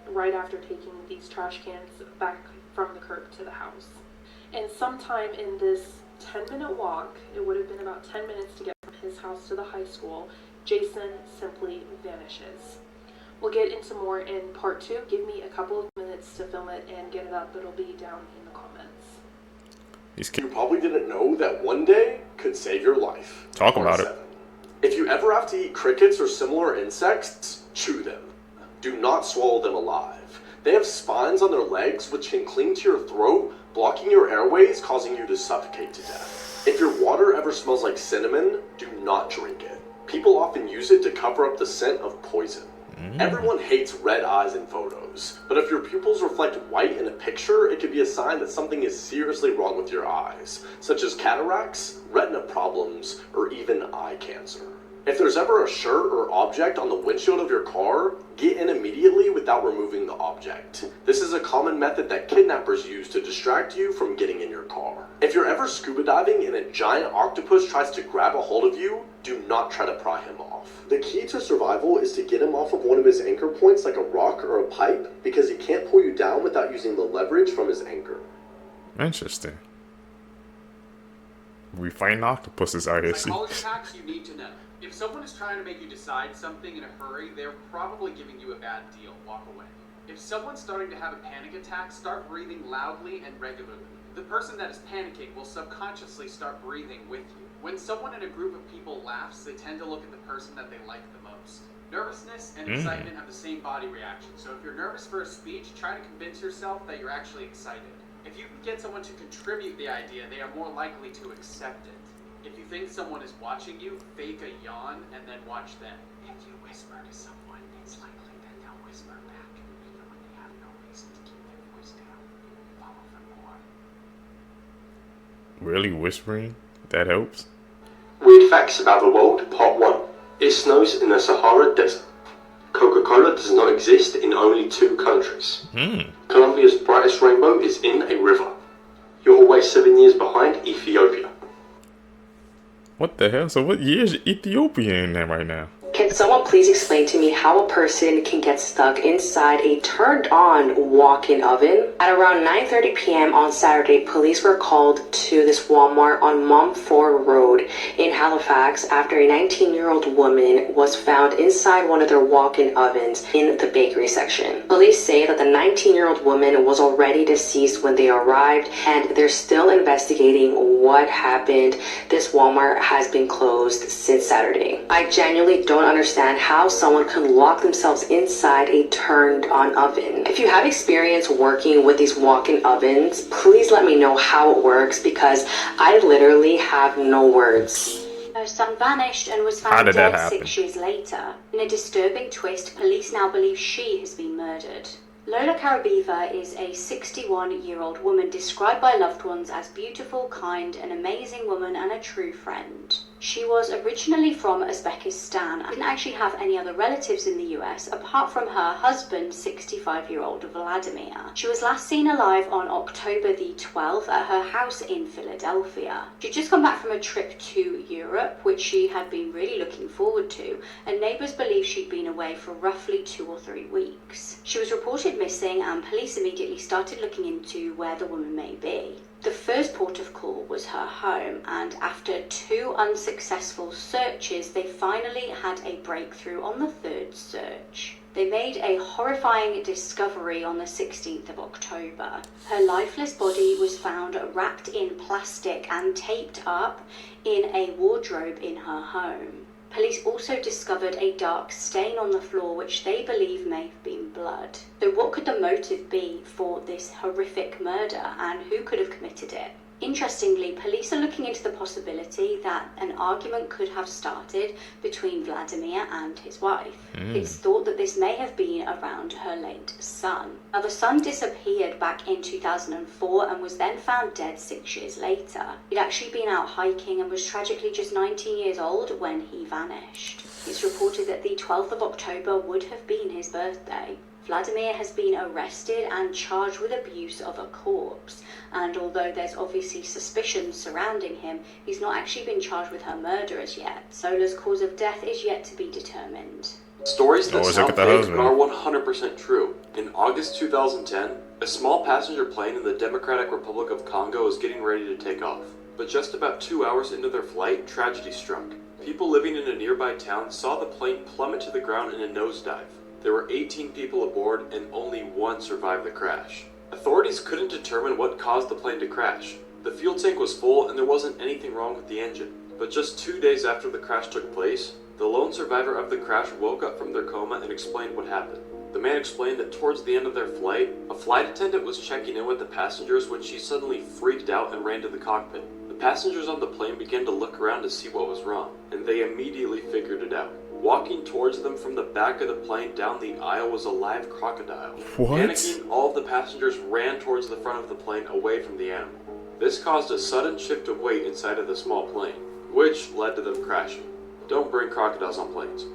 right after taking these trash cans back from the curb to the house. And sometime in this 10-minute walk, it would have been about 10 minutes to get from his house to the high school, Jason simply vanishes. We'll get into more in part 2. Give me a couple of minutes to film it and get it up. It'll be down in the comments. You probably didn't know that one day could save your life. Talk about it. If you ever have to eat crickets or similar insects, chew them. Do not swallow them alive. They have spines on their legs which can cling to your throat, blocking your airways, causing you to suffocate to death. If your water ever smells like cinnamon, do not drink it. People often use it to cover up the scent of poison. Everyone hates red eyes in photos, but if your pupils reflect white in a picture, it could be a sign that something is seriously wrong with your eyes, such as cataracts, retina problems, or even eye cancer. If there's ever a shirt or object on the windshield of your car, get in immediately without removing the object. This is a common method that kidnappers use to distract you from getting in your car. If you're ever scuba diving and a giant octopus tries to grab a hold of you, do not try to pry him off. The key to survival is to get him off of one of his anchor points like a rock or a pipe, because he can't pull you down without using the leverage from his anchor. Interesting. We find octopuses out here. Psychology hacks you need to know. If someone is trying to make you decide something in a hurry, they're probably giving you a bad deal. Walk away. If someone's starting to have a panic attack, start breathing loudly and regularly. The person that is panicking will subconsciously start breathing with you. When someone in a group of people laughs, they tend to look at the person that they like the most. Nervousness and excitement have the same body reaction, so if you're nervous for a speech, try to convince yourself that you're actually excited. If you can get someone to contribute the idea, they are more likely to accept it. If you think someone is watching you, fake a yawn and then watch them. If you whisper to someone, it's likely that they'll whisper back, even when they have no reason to keep their voice down. Follow for more. Really whispering? That helps? Weird facts about the world, part 1. It snows in the Sahara Desert. Coca-Cola does not exist in only 2 countries. Colombia's brightest rainbow is in a river. You're always 7 years behind Ethiopia. What the hell? So what year is Ethiopia in there right now? Can someone please explain to me how a person can get stuck inside a turned-on walk-in oven? At around 9:30 p.m. on Saturday, police were called to this Walmart on Mumford Road in Halifax after a 19-year-old woman was found inside one of their walk-in ovens in the bakery section. Police say that the 19-year-old woman was already deceased when they arrived, and they're still investigating what happened. This Walmart has been closed since Saturday. I genuinely don't understand how someone can lock themselves inside a turned on oven. If you have experience working with these walk-in ovens, please let me know how it works, because I literally have no words. Her son vanished and was How found did that dead happen? 6 years later. In a disturbing twist, police now believe she has been murdered. Lola Karabiva is a 61-year-old woman described by loved ones as beautiful, kind, an amazing woman and a true friend. She was originally from Uzbekistan and didn't actually have any other relatives in the US apart from her husband, 65-year-old Vladimir. She was last seen alive on October the 12th at her house in Philadelphia. She'd just come back from a trip to Europe, which she had been really looking forward to, and neighbours believe she'd been away for roughly 2 or 3 weeks. She was reported missing, and police immediately started looking into where the woman may be. The first port of call was her home, and after 2 unsuccessful searches, they finally had a breakthrough on the 3rd search. They made a horrifying discovery on the 16th of October. Her lifeless body was found wrapped in plastic and taped up in a wardrobe in her home. Police also discovered a dark stain on the floor, which they believe may have been blood. So what could the motive be for this horrific murder, and who could have committed it? Interestingly, police are looking into the possibility that an argument could have started between Vladimir and his wife. It's thought that this may have been around her late son. Now, the son disappeared back in 2004 and was then found dead 6 years later. He'd actually been out hiking and was tragically just 19 years old when he vanished. It's reported that the 12th of October would have been his birthday. Vladimir has been arrested and charged with abuse of a corpse, and although there's obviously suspicions surrounding him, he's not actually been charged with her murder as yet. Sola's cause of death is yet to be determined. Stories that Always sound look at the fake husband. are 100% true. In August 2010, a small passenger plane in the Democratic Republic of Congo was getting ready to take off. But just about 2 hours into their flight, tragedy struck. People living in a nearby town saw the plane plummet to the ground in a nosedive. There were 18 people aboard, and only 1 survived the crash. Authorities couldn't determine what caused the plane to crash. The fuel tank was full and there wasn't anything wrong with the engine. But just 2 days after the crash took place, the lone survivor of the crash woke up from their coma and explained what happened. The man explained that towards the end of their flight, a flight attendant was checking in with the passengers when she suddenly freaked out and ran to the cockpit. The passengers on the plane began to look around to see what was wrong, and they immediately figured it out. Walking towards them from the back of the plane down the aisle was a live crocodile. What? Panicking, all of the passengers ran towards the front of the plane away from the animal. This caused a sudden shift of weight inside of the small plane, which led to them crashing. Don't bring crocodiles on planes.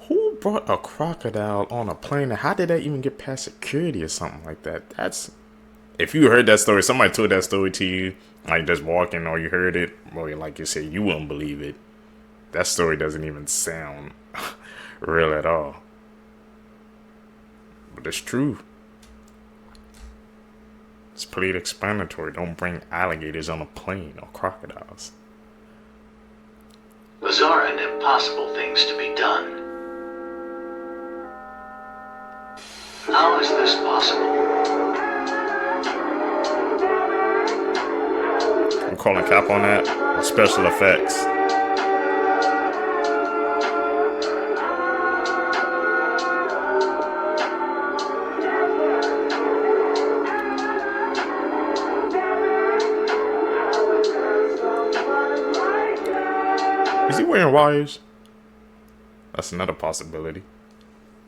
Who brought a crocodile on a plane, and how did that even get past security or something like that? That's... If you heard that story, somebody told that story to you, like just walking, or you heard it, or like you said, you wouldn't believe it. That story doesn't even sound real at all. But it's true. It's pretty explanatory. Don't bring alligators on a plane or crocodiles. Bizarre and impossible things to be done. How is this possible? I'm calling cap on that. Special effects. Is he wearing wires? That's another possibility.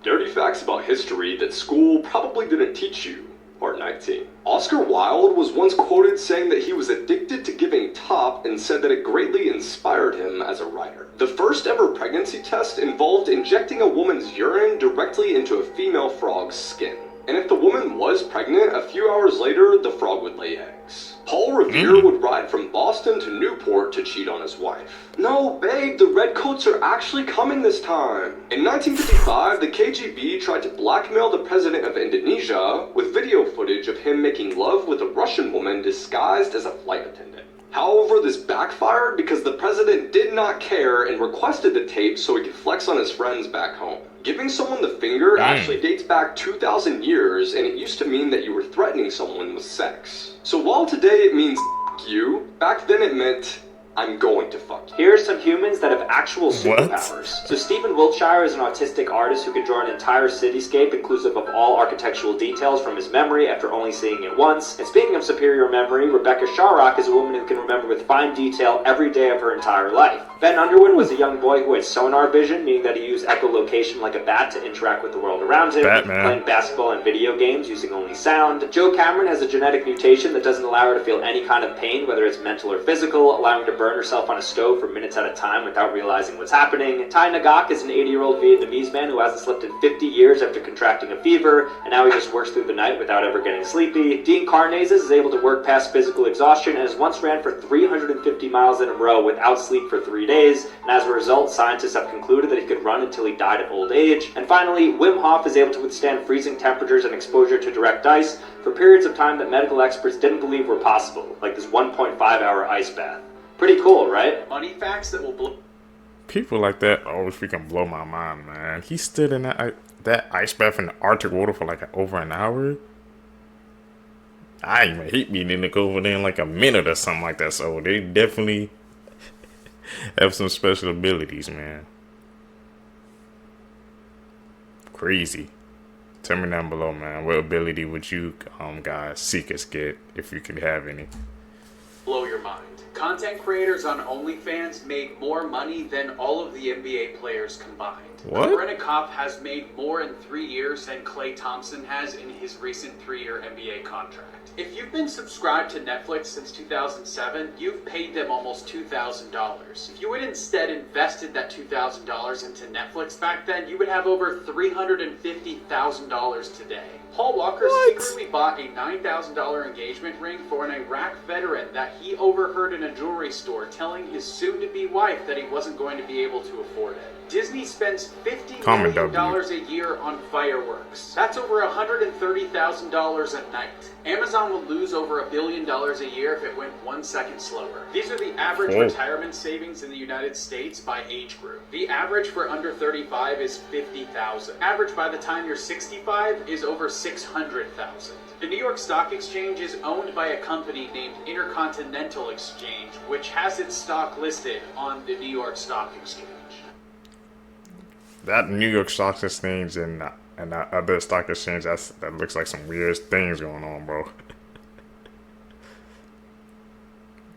Dirty facts about history that school probably didn't teach you. Part 19. Oscar Wilde was once quoted saying that he was addicted to giving top and said that it greatly inspired him as a writer. The first ever pregnancy test involved injecting a woman's urine directly into a female frog's skin. And if the woman was pregnant, a few hours later, the frog would lay eggs. Paul Revere would ride from Boston to Newport to cheat on his wife. No, babe, the redcoats are actually coming this time. In 1955, the KGB tried to blackmail the president of Indonesia with video footage of him making love with a Russian woman disguised as a flight attendant. However, this backfired because the president did not care and requested the tape so he could flex on his friends back home. Giving someone the finger actually dates back 2,000 years, and it used to mean that you were threatening someone with sex. So while today it means F you, back then it meant I'm going to fuck you. Here are some humans that have actual superpowers. So Stephen Wiltshire is an autistic artist who can draw an entire cityscape inclusive of all architectural details from his memory after only seeing it once. And speaking of superior memory, Rebecca Sharrock is a woman who can remember with fine detail every day of her entire life. Ben Underwood was a young boy who had sonar vision, meaning that he used echolocation like a bat to interact with the world around him, playing basketball and video games using only sound. Joe Cameron has a genetic mutation that doesn't allow her to feel any kind of pain, whether it's mental or physical, allowing her to burn herself on a stove for minutes at a time without realizing what's happening. Thai Nagak is an 80-year-old Vietnamese man who hasn't slept in 50 years after contracting a fever, and now he just works through the night without ever getting sleepy. Dean Karnazes is able to work past physical exhaustion and has once ran for 350 miles in a row without sleep for 3 days, and as a result, scientists have concluded that he could run until he died of old age. And finally, Wim Hof is able to withstand freezing temperatures and exposure to direct ice for periods of time that medical experts didn't believe were possible, like this 1.5-hour ice bath. Pretty cool, right? Money facts that will blow. People like that always freaking blow my mind, man. He stood in that ice bath in the Arctic water for like over an hour. I even hate being in the over there in like a minute or something like that. So they definitely have some special abilities, man. Crazy. Tell me down below, man. What ability would you guys seekers get if you could have any? Blow your mind. Content creators on OnlyFans made more money than all of the NBA players combined. What? Brennikov has made more in 3 years than Klay Thompson has in his recent 3-year NBA contract. If you've been subscribed to Netflix since 2007, you've paid them almost $2,000. If you had instead invested that $2,000 into Netflix back then, you would have over $350,000 today. Paul Walker secretly bought a $9,000 engagement ring for an Iraq veteran that he overheard in a jewelry store telling his soon-to-be wife that he wasn't going to be able to afford it. Disney spends $50 million a year on fireworks. That's over $130,000 a night. Amazon will lose over $1 billion a year if it went 1 second slower. These are the average retirement savings in the United States by age group. The average for under 35 is $50,000. Average by the time you're 65 is over $600,000. The New York Stock Exchange is owned by a company named Intercontinental Exchange, which has its stock listed on the New York Stock Exchange. That New York Stock Exchange and that other stock exchange, that looks like some weird things going on, bro.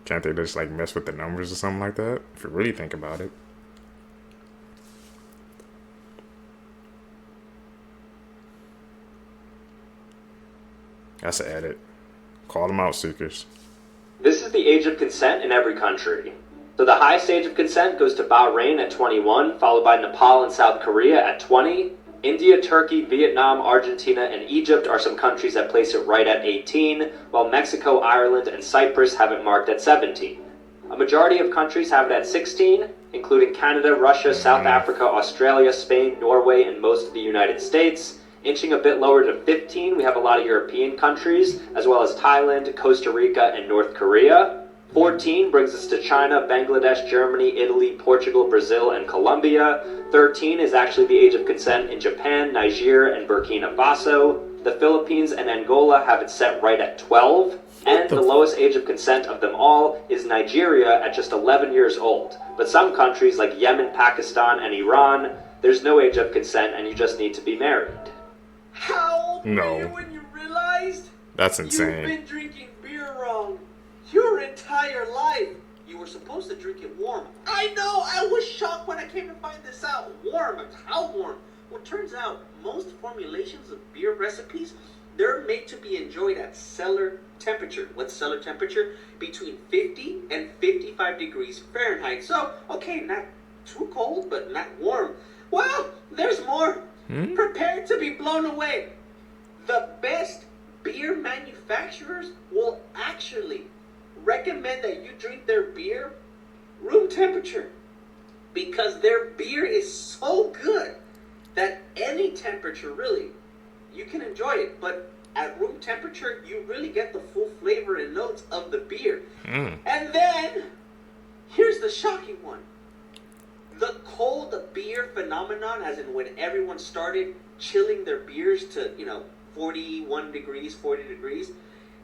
Can't they just like mess with the numbers or something like that? If you really think about it. That's an edit. Call them out, Seekers. This is the age of consent in every country. So the highest age of consent goes to Bahrain at 21, followed by Nepal and South Korea at 20. India, Turkey, Vietnam, Argentina, and Egypt are some countries that place it right at 18, while Mexico, Ireland, and Cyprus have it marked at 17. A majority of countries have it at 16, including Canada, Russia, South Africa, Australia, Spain, Norway, and most of the United States. Inching a bit lower to 15, we have a lot of European countries, as well as Thailand, Costa Rica, and North Korea. 14 brings us to China, Bangladesh, Germany, Italy, Portugal, Brazil, and Colombia. 13 is actually the age of consent in Japan, Niger, and Burkina Faso. The Philippines and Angola have it set right at 12. And the lowest age of consent of them all is Nigeria at just 11 years old. But some countries like Yemen, Pakistan, and Iran, there's no age of consent and you just need to be married. How old were you when you realized? That's insane. You've been drinking beer wrong your entire life. You were supposed to drink it warm. I know, I was shocked when I came to find this out. Warm? How warm? Well, it turns out most formulations of beer recipes, they're made to be enjoyed at cellar temperature. What's cellar temperature? Between 50 and 55 degrees Fahrenheit. So, okay, not too cold, but not warm. Well, there's more. Prepare to be blown away. The best beer manufacturers will actually recommend that you drink their beer room temperature, because their beer is so good that any temperature, really, you can enjoy it. But at room temperature, you really get the full flavor and notes of the beer. And then, here's the shocking one. The cold beer phenomenon, as in when everyone started chilling their beers to, 41 degrees, 40 degrees,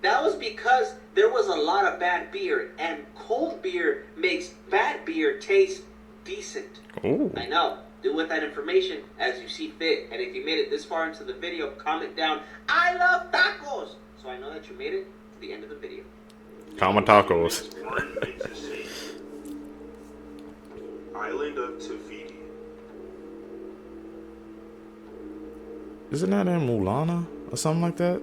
that was because there was a lot of bad beer, and cold beer makes bad beer taste decent. Ooh. I know. Do with that information as you see fit. And if you made it this far into the video, comment down, "I love tacos," so I know that you made it to the end of the video. Comment tacos. Island of Tahiti. Isn't that in Mulana or something like that?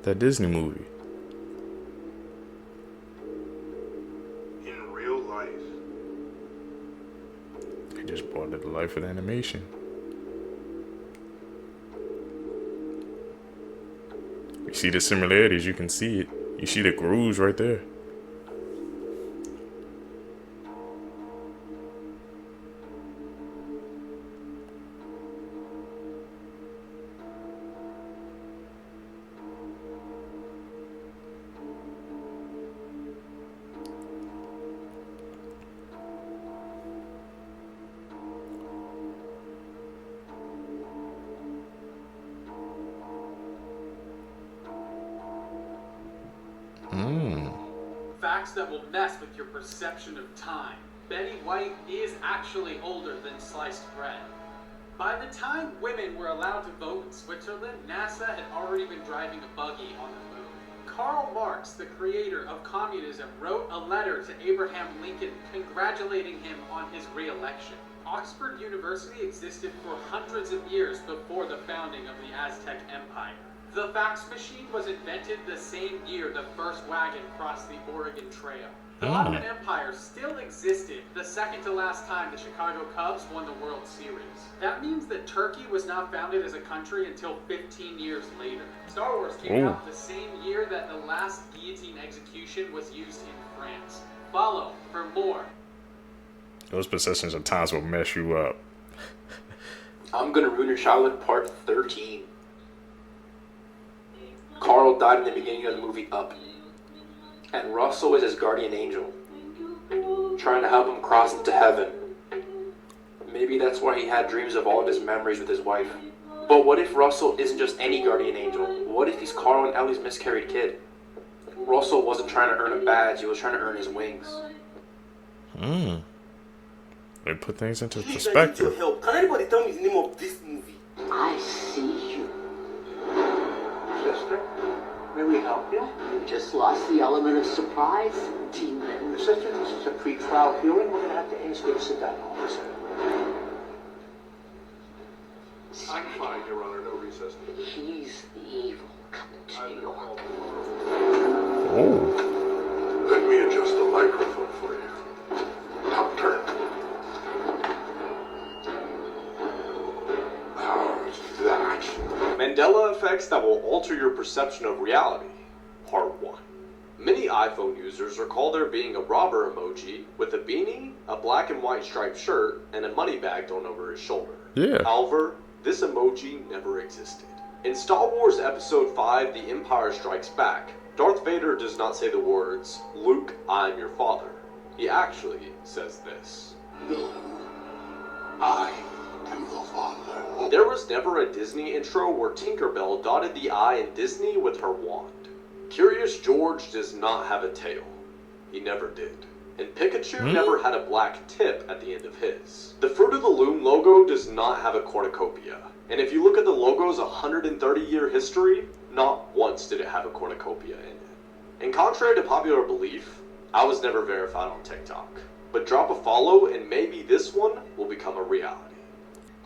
That Disney movie. In real life. They just brought it to life with animation. You see the similarities, you can see it. You see the grooves right there. Facts that will mess with your perception of time. Betty White is actually older than sliced bread. By the time women were allowed to vote in Switzerland, NASA had already been driving a buggy on the moon. Karl Marx, the creator of communism, wrote a letter to Abraham Lincoln congratulating him on his re-election. Oxford University existed for hundreds of years before the founding of the Aztec Empire. The fax machine was invented the same year the first wagon crossed the Oregon Trail. The Ottoman Empire still existed the second to last time the Chicago Cubs won the World Series. That means that Turkey was not founded as a country until 15 years later. Star Wars came out the same year that the last guillotine execution was used in France. Follow for more. Those possessions of times will mess you up. I'm gonna ruin your childhood, part 13. Carl died in the beginning of the movie Up, and Russell is his guardian angel, trying to help him cross into heaven. Maybe that's why he had dreams of all of his memories with his wife. But what if Russell isn't just any guardian angel? What if he's Carl and Ellie's miscarried kid? Russell wasn't trying to earn a badge, he was trying to earn his wings. They put things into Please, perspective. I need your help. Can anybody tell me the name of this movie? I see you. Sister, may we help you? You just lost the element of surprise, demon. Sister, this is a pre-trial hearing. We're going to have to ask you to sit down, officer. I'm fine, Your Honor. No recess. He's the evil coming to New York. Let me adjust the microphone for you. Now turn. How's that? Mandela effects that will alter your perception of reality. Part 1. Many iPhone users recall there being a robber emoji with a beanie, a black and white striped shirt, and a money bag thrown over his shoulder. Yeah. However, this emoji never existed. In Star Wars Episode 5, The Empire Strikes Back, Darth Vader does not say the words, "Luke, I am your father." He actually says this. No, I am the father. There was never a Disney intro where Tinkerbell dotted the I in Disney with her wand. Curious George does not have a tail. He never did. And Pikachu never had a black tip at the end of his. The Fruit of the Loom logo does not have a cornucopia. And if you look at the logo's 130-year history, not once did it have a cornucopia in it. And contrary to popular belief, I was never verified on TikTok. But drop a follow and maybe this one will become a reality.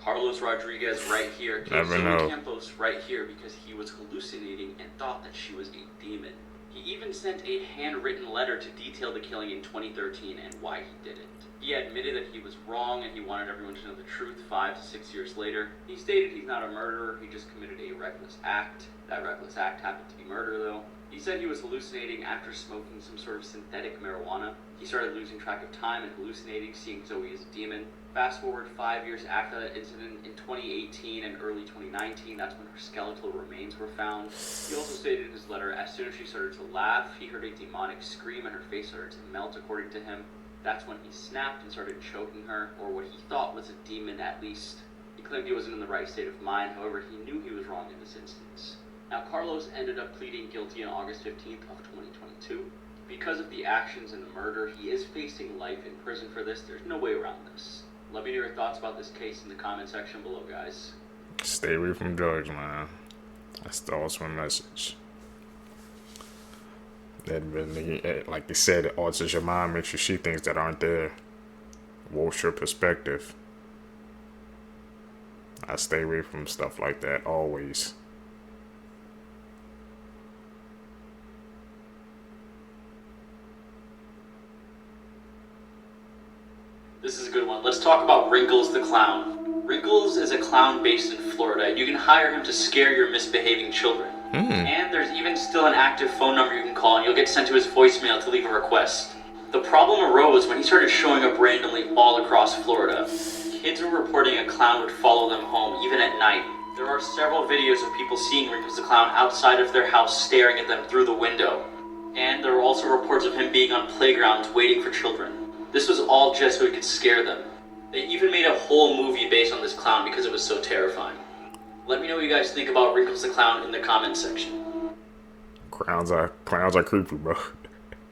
Carlos Rodriguez right here. Killed Never Zoe know. Campos right here because he was hallucinating and thought that she was a demon. He even sent a handwritten letter to detail the killing in 2013 and why he did it. He admitted that he was wrong and he wanted everyone to know the truth 5 to 6 years later. He stated he's not a murderer, he just committed a reckless act. That reckless act happened to be murder though. He said he was hallucinating after smoking some sort of synthetic marijuana. He started losing track of time and hallucinating, seeing Zoe as a demon. Fast forward 5 years after that incident, in 2018 and early 2019, that's when her skeletal remains were found. He also stated in his letter, as soon as she started to laugh, he heard a demonic scream and her face started to melt, according to him. That's when he snapped and started choking her, or what he thought was a demon at least. He claimed he wasn't in the right state of mind, however, he knew he was wrong in this instance. Now, Carlos ended up pleading guilty on August 15th of 2022. Because of the actions and the murder, he is facing life in prison for this. There's no way around this. Let me know your thoughts about this case in the comment section below, guys. Stay away from drugs, man. That's the ultimate message. That really, like they said, it alters your mind, makes you see things that aren't there. Warps your perspective. I stay away from stuff like that, always. This is a good one. Let's talk about Wrinkles the clown. Wrinkles is a clown based in Florida, and you can hire him to scare your misbehaving children. And there's even still an active phone number you can call, and you'll get sent to his voicemail to leave a request. The problem arose when he started showing up randomly all across Florida. Kids were reporting a clown would follow them home, even at night. There are several videos of people seeing Wrinkles the clown outside of their house staring at them through the window. And there are also reports of him being on playgrounds waiting for children. This was all just so he could scare them. They even made a whole movie based on this clown because it was so terrifying. Let me know what you guys think about Wrinkles the clown in the comments section. Clowns are creepy, bro.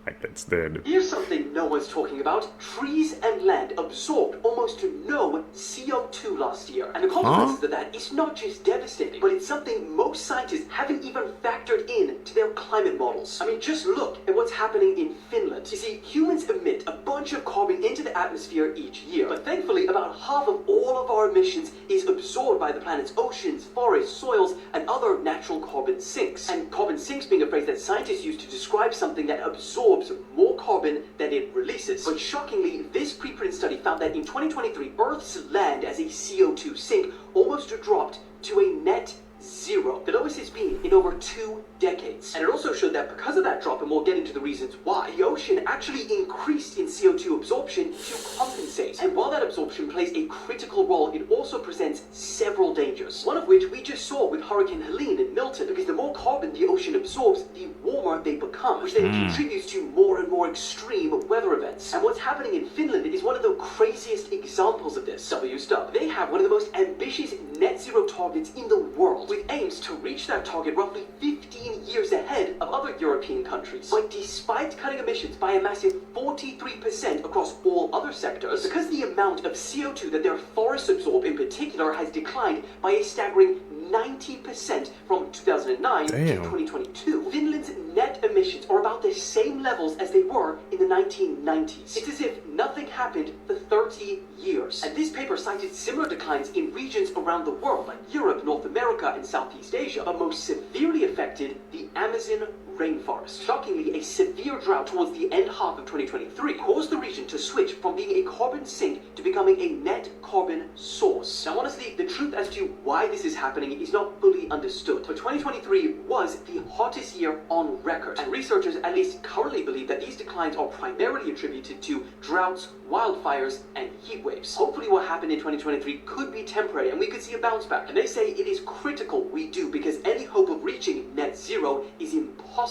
Like that's dead. Here's something no one's talking about. Trees and land absorbed almost no CO2 last year. And the consequences of that is not just devastating, but it's something most scientists haven't even factored in to their climate models. I mean, just look at what's happening in Finland. You see, humans emit a bunch of carbon into the atmosphere each year, but thankfully about half of all of our emissions is absorbed by the planet's oceans, forests, soils, and other natural carbon sinks. And carbon sinks being a phrase that scientists use to describe something that absorbs more carbon than it releases. But shockingly, this preprint study found that in 2023, Earth's land as a CO2 sink almost dropped to a net zero, the lowest it's been in over 2 decades. And it also showed that because of that drop, and we'll get into the reasons why, the ocean actually increased in CO2 absorption to compensate. And while that absorption plays a critical role, it also presents several dangers. One of which we just saw with Hurricane Helene in Milton, because the more carbon the ocean absorbs, the warmer they become, which then contributes to more and more extreme weather events. And what's happening in Finland is one of the craziest examples of this. WSTUB. They have one of the most ambitious net zero targets in the world, with aims to reach that target roughly 15 years ahead of other European countries. But despite cutting emissions by a massive 43% across all other sectors, because the amount of CO2 that their forests absorb in particular has declined by a staggering 90% from 2009 to 2022, Finland's net emissions are about the same levels as they were in the 1990s. It's as if nothing happened for 30 years. And this paper cited similar declines in regions around the world, like Europe, North America, and Southeast Asia, but most severely affected the Amazon rainforest. Shockingly, a severe drought towards the end half of 2023 caused the region to switch from being a carbon sink to becoming a net carbon source. Now honestly, the truth as to why this is happening is not fully understood, but 2023 was the hottest year on record, and researchers at least currently believe that these declines are primarily attributed to droughts, wildfires, and heat waves. Hopefully what happened in 2023 could be temporary and we could see a bounce back, and they say it is critical we do, because any hope of reaching net zero is impossible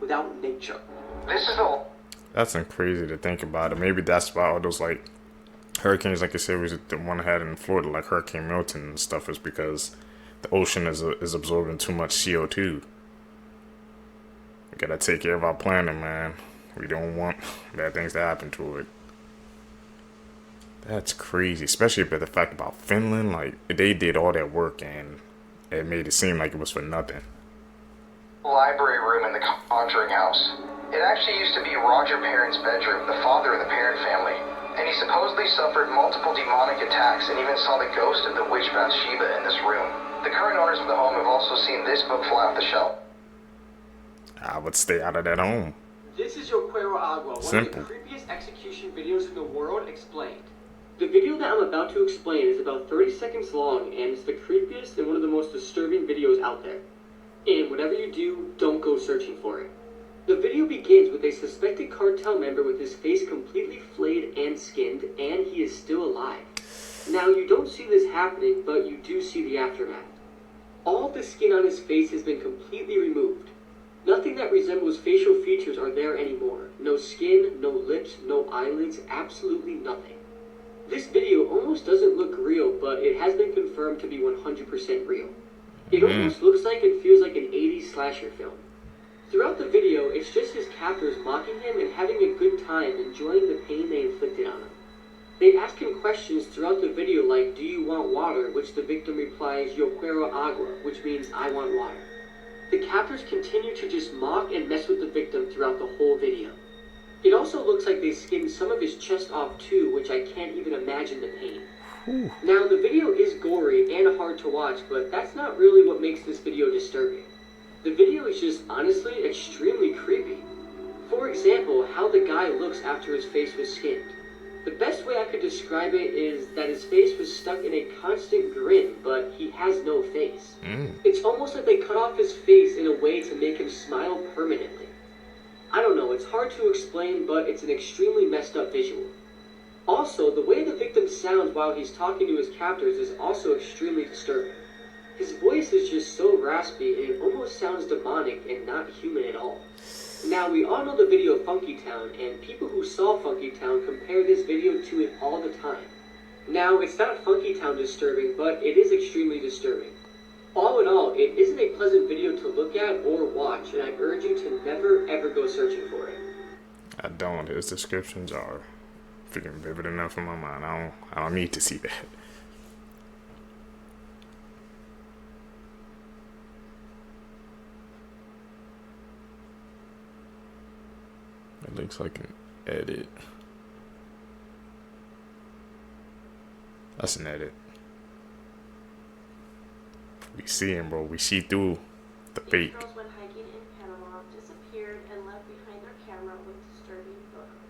without nature. This is all. That's crazy to think about it. Maybe that's why all those like hurricanes, like you said, was the one I had in Florida, like Hurricane Milton and stuff, is because the ocean is absorbing too much CO2. We gotta take care of our planet, man. We don't want bad things to happen to it. That's crazy, especially by the fact about Finland. Like, they did all that work and it made it seem like it was for nothing. Library room in the Conjuring house. It actually used to be Roger Perrin's bedroom, the father of the Perrin family. and he supposedly suffered multiple demonic attacks and even saw the ghost of the witch Bathsheba in this room. The current owners of the home have also seen this book fall off the shelf. I would stay out of that home. This is your Cuero Agua, Simple. one of the creepiest execution videos in the world, explained. The video that I'm about to explain is about 30 seconds long, and it's the creepiest and one of the most disturbing videos out there. And whatever you do, don't go searching for it. The video begins with a suspected cartel member with his face completely flayed and skinned, and he is still alive. Now, you don't see this happening, but you do see the aftermath. All of the skin on his face has been completely removed. Nothing that resembles facial features are there anymore. No skin, no lips, no eyelids, absolutely nothing. This video almost doesn't look real, but it has been confirmed to be 100% real. It almost looks like and feels like an 80s slasher film. Throughout the video, it's just his captors mocking him and having a good time, enjoying the pain they inflicted on him. They ask him questions throughout the video like, "Do you want water?" which the victim replies, "Yo quiero agua," which means, "I want water." The captors continue to just mock and mess with the victim throughout the whole video. It also looks like they skinned some of his chest off too, which I can't even imagine the pain. Now, the video is gory and hard to watch, but that's not really what makes this video disturbing. The video is just honestly extremely creepy. For example, how the guy looks after his face was skinned. The best way I could describe it is that his face was stuck in a constant grin, but he has no face. It's almost like they cut off his face in a way to make him smile permanently. I don't know, it's hard to explain, but it's an extremely messed up visual. Also, the way the victim sounds while he's talking to his captors is also extremely disturbing. His voice is just so raspy and it almost sounds demonic and not human at all. Now, we all know the video Funky Town, and people who saw Funky Town compare this video to it all the time. Now, it's not Funky Town disturbing, but it is extremely disturbing. All in all, it isn't a pleasant video to look at or watch, and I urge you to never ever go searching for it. I don't. His descriptions are freaking vivid enough in my mind. I don't need to see that. It looks like an edit. That's an edit. We see him, bro. We see through the fake. Girls went hiking in Panama, disappeared, and left behind their camera with disturbing photos.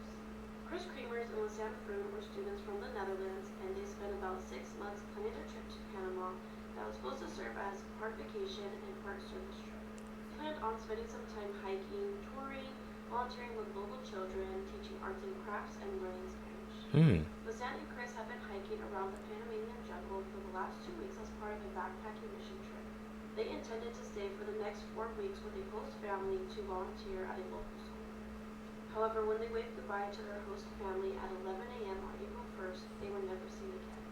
Chris Kremers and Lisanne Froon were students from the Netherlands, and they spent about 6 months planning a trip to Panama that was supposed to serve as part vacation and part service trip. They planned on spending some time hiking, touring, volunteering with local children, teaching arts and crafts, and learning Spanish. Lisanne and Chris have been hiking around the Panamanian jungle for the last 2 weeks as part of a backpacking mission trip. They intended to stay for the next 4 weeks with a host family to volunteer at a local school. However, when they waved goodbye to their host family at 11 a.m. on April 1st, they were never seen again.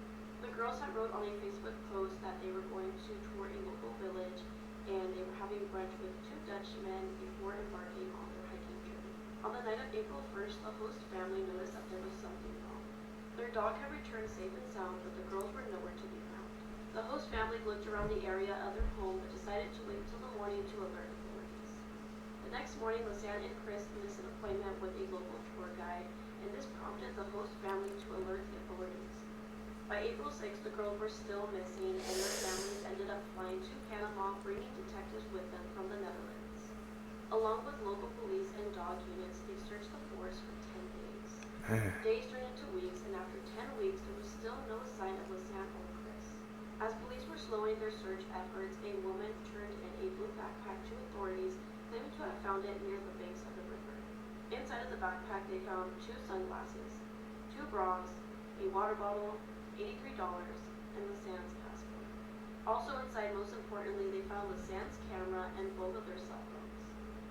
The girls had wrote on a Facebook post that they were going to tour a local village and they were having brunch with 2 Dutchmen before embarking on their hiking journey. On the night of April 1st, the host family noticed that there was something wrong. Their dog had returned safe and sound, but the girls were nowhere to be found. The host family looked around the area of their home, but decided to wait until the morning to alert authorities. The next morning, Lisanne and Chris missed an appointment with a local tour guide, and this prompted the host family to alert the authorities. By April 6th, the girls were still missing, and their families ended up flying to Panama, bringing detectives with them from the Netherlands. Along with local police and dog units, they searched the forest for 10 days. Days turned into weeks, and after 10 weeks, there was still no sign of Lisanne or Chris. As police were slowing their search efforts, a woman turned in a blue backpack to authorities, claiming to have found it near the banks of the river. Inside of the backpack, they found 2 sunglasses, 2 bras, a water bottle, $83, and Lisanne's passport. Also inside, most importantly, they found Lisanne's camera and both of their cell phones.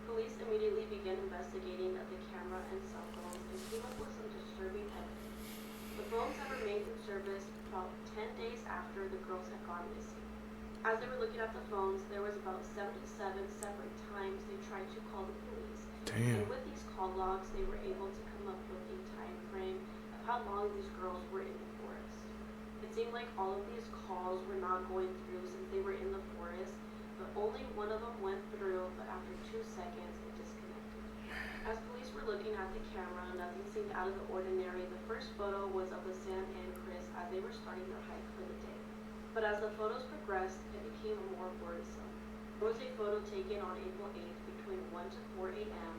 Police immediately began investigating the camera and cell phones and came up with some disturbing evidence. The phones had remained in service about 10 days after the girls had gone missing. As they were looking at the phones, there was about 77 separate times they tried to call the police. And with these call logs, they were able to come up with a time frame of how long these girls were in the forest. It seemed like all of these calls were not going through since they were in the forest, but only one of them went through, but after 2 seconds it disconnected. As police were looking at the camera, nothing seemed out of the ordinary. The first first photo was of Lisanne and Chris as they were starting their hike for the day. But as the photos progressed, it became more worrisome. There was a photo taken on April 8th between 1 to 4 a.m.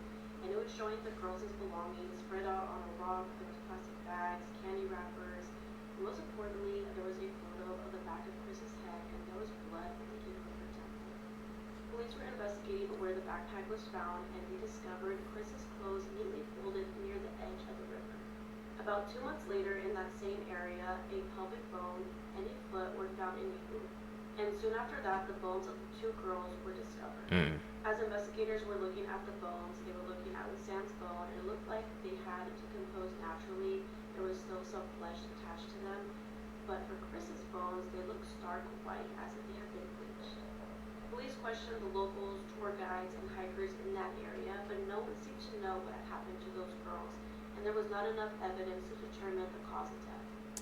and it was showing the girls' belongings spread out on a rock. There was plastic bags, candy wrappers, and most importantly, there was a photo of the back of Chris's head and there was blood leaking from her temple. Police were investigating where the backpack was found and they discovered Chris's clothes neatly folded near the edge of the river. About 2 months later, in that same area, a pelvic bone and a foot were found in a pool. And soon after that, the bones of the 2 girls were discovered. As investigators were looking at the bones, they were looking at Lisanne's bone, and it looked like they had decomposed naturally. There was still some flesh attached to them. But for Chris's bones, they looked stark white as if they had been bleached. Police questioned the locals, tour guides, and hikers in that area, but no one seemed to know what had happened to those girls, and there was not enough evidence to determine the cause of death.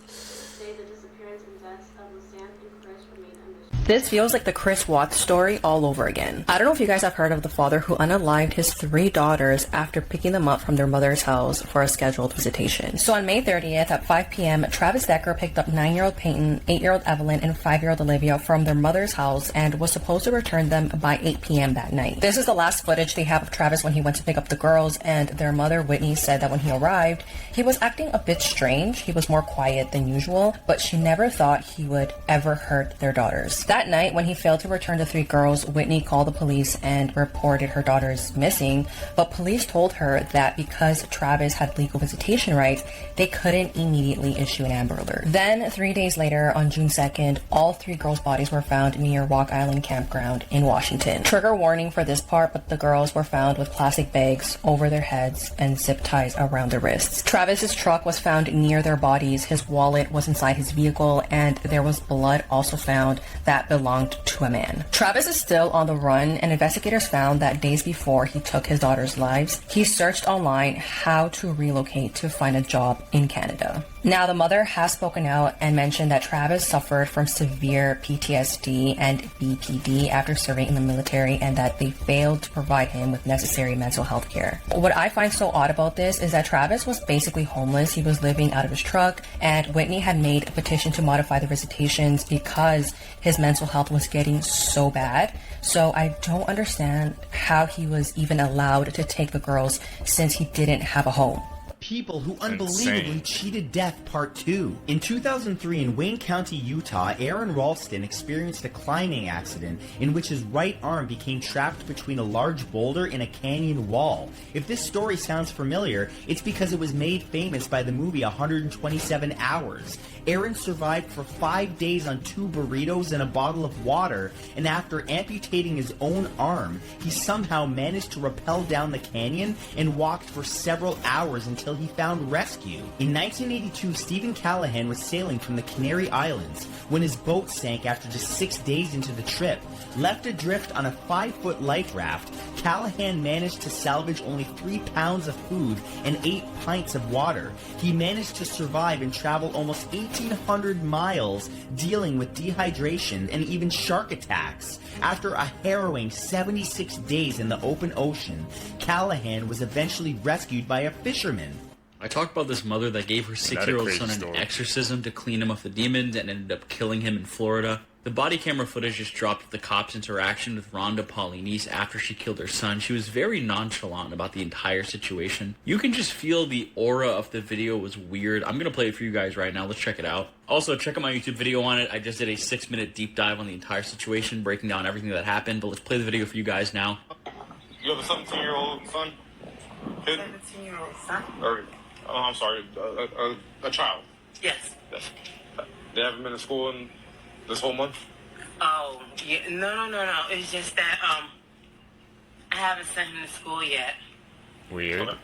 To this day, the disappearance and deaths of Lisanne and Chris remain a mystery. This feels like the Chris Watts story all over again. I don't know if you guys have heard of the father who unalived his 3 daughters after picking them up from their mother's house for a scheduled visitation. So on May 30th at 5 p.m., Travis Decker picked up 9-year-old Peyton, 8-year-old Evelyn, and 5-year-old Olivia from their mother's house and was supposed to return them by 8 p.m. that night. This is the last footage they have of Travis when he went to pick up the girls, and their mother, Whitney, said that when he arrived, he was acting a bit strange. He was more quiet than usual, but she never thought he would ever hurt their daughters. That night, when he failed to return the 3 girls, Whitney called the police and reported her daughters missing, but police told her that because Travis had legal visitation rights, they couldn't immediately issue an Amber Alert. Then, 3 days later, on June 2nd, all 3 girls' bodies were found near Rock Island Campground in Washington. Trigger warning for this part, but the girls were found with plastic bags over their heads and zip ties around their wrists. Travis's truck was found near their bodies, his wallet was inside his vehicle, and there was blood also found that belonged to a man. Travis is still on the run, and investigators found that days before he took his daughter's lives, he searched online how to relocate to find a job in Canada. Now, the mother has spoken out and mentioned that Travis suffered from severe PTSD and BPD after serving in the military and that they failed to provide him with necessary mental health care. What I find so odd about this is that Travis was basically homeless. He was living out of his truck, and Whitney had made a petition to modify the visitations because his mental health was getting so bad. So I don't understand how he was even allowed to take the girls since he didn't have a home. People who unbelievably cheated death part 2. In 2003 in Wayne County, Utah, Aaron Ralston experienced a climbing accident in which his right arm became trapped between a large boulder and a canyon wall. If this story sounds familiar, it's because it was made famous by the movie 127 Hours. Aaron survived for 5 days on 2 burritos and a bottle of water, and after amputating his own arm, he somehow managed to rappel down the canyon and walked for several hours until he found rescue. In 1982, Stephen Callahan was sailing from the Canary Islands when his boat sank after just 6 days into the trip. Left adrift on a 5-foot life raft, Callahan managed to salvage only 3 pounds of food and 8 pints of water. He managed to survive and travel almost 1,800 miles dealing with dehydration and even shark attacks. After a harrowing 76 days in the open ocean, Callahan was eventually rescued by a fisherman. I talked about this mother that gave her 6-year-old son an exorcism to clean him of the demons and ended up killing him in Florida. The body camera footage just dropped the cops' interaction with Rhonda Paulinis after she killed her son. She was very nonchalant about the entire situation. You can just feel the aura of the video was weird. I'm going to play it for you guys right now. Let's check it out. Also, check out my YouTube video on it. I just did a 6-minute deep dive on the entire situation, breaking down everything that happened. But let's play the video for you guys now. You have a 17-year-old son? 17-year-old son? Or, I'm sorry, a child? Yes. They haven't been in school in this whole month? Oh, yeah, no. It's just that, I haven't sent him to school yet. Weird. Okay.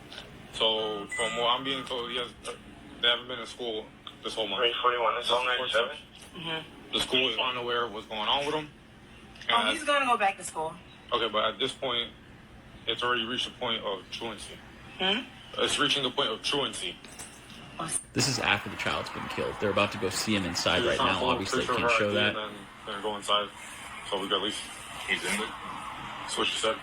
So, from what I'm being told, they haven't been in school this whole month. 41, it's all 97? The school is unaware of what's going on with him? Oh, he's gonna go back to school. Okay, but at this point, it's already reached the point of truancy. It's reaching the point of truancy. This is after the child's been killed. They're about to go see him inside right now. Obviously, I can't show that. Then go inside, so we got at least he's in it. That's what she said.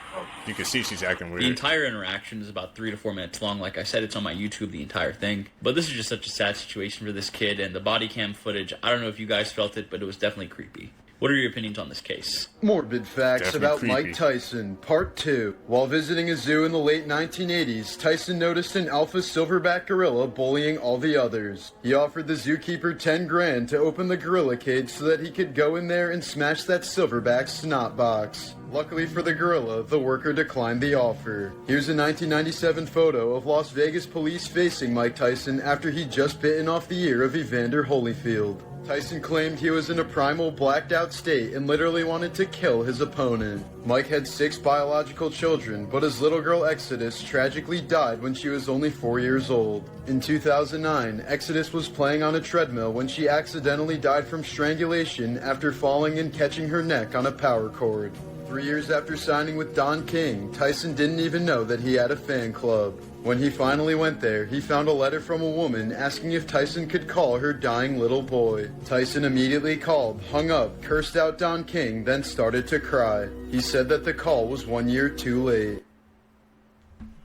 You can see she's acting weird. The entire interaction is about 3 to 4 minutes long. Like I said, it's on my YouTube, the entire thing. But this is just such a sad situation for this kid, and the body cam footage, I don't know if you guys felt it, but it was definitely creepy. What are your opinions on this case? Morbid facts Definitely about creepy. Mike Tyson, Part 2. While visiting a zoo in the late 1980s, Tyson noticed an alpha silverback gorilla bullying all the others. He offered the zookeeper 10 grand to open the gorilla cage so that he could go in there and smash that silverback snot box. Luckily for the gorilla, the worker declined the offer. Here's a 1997 photo of Las Vegas police facing Mike Tyson after he'd just bitten off the ear of Evander Holyfield. Tyson claimed he was in a primal blacked out state and literally wanted to kill his opponent. Mike had 6 biological children, but his little girl Exodus tragically died when she was only 4 years old. In 2009, Exodus was playing on a treadmill when she accidentally died from strangulation after falling and catching her neck on a power cord. 3 years after signing with Don King, Tyson didn't even know that he had a fan club. When he finally went there, he found a letter from a woman asking if Tyson could call her dying little boy. Tyson immediately called, hung up, cursed out Don King, then started to cry. He said that the call was 1 year too late.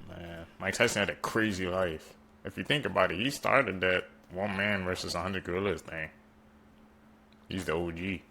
Man, Mike Tyson had a crazy life. If you think about it, he started that 1 man versus 100 gorillas thing. He's the OG.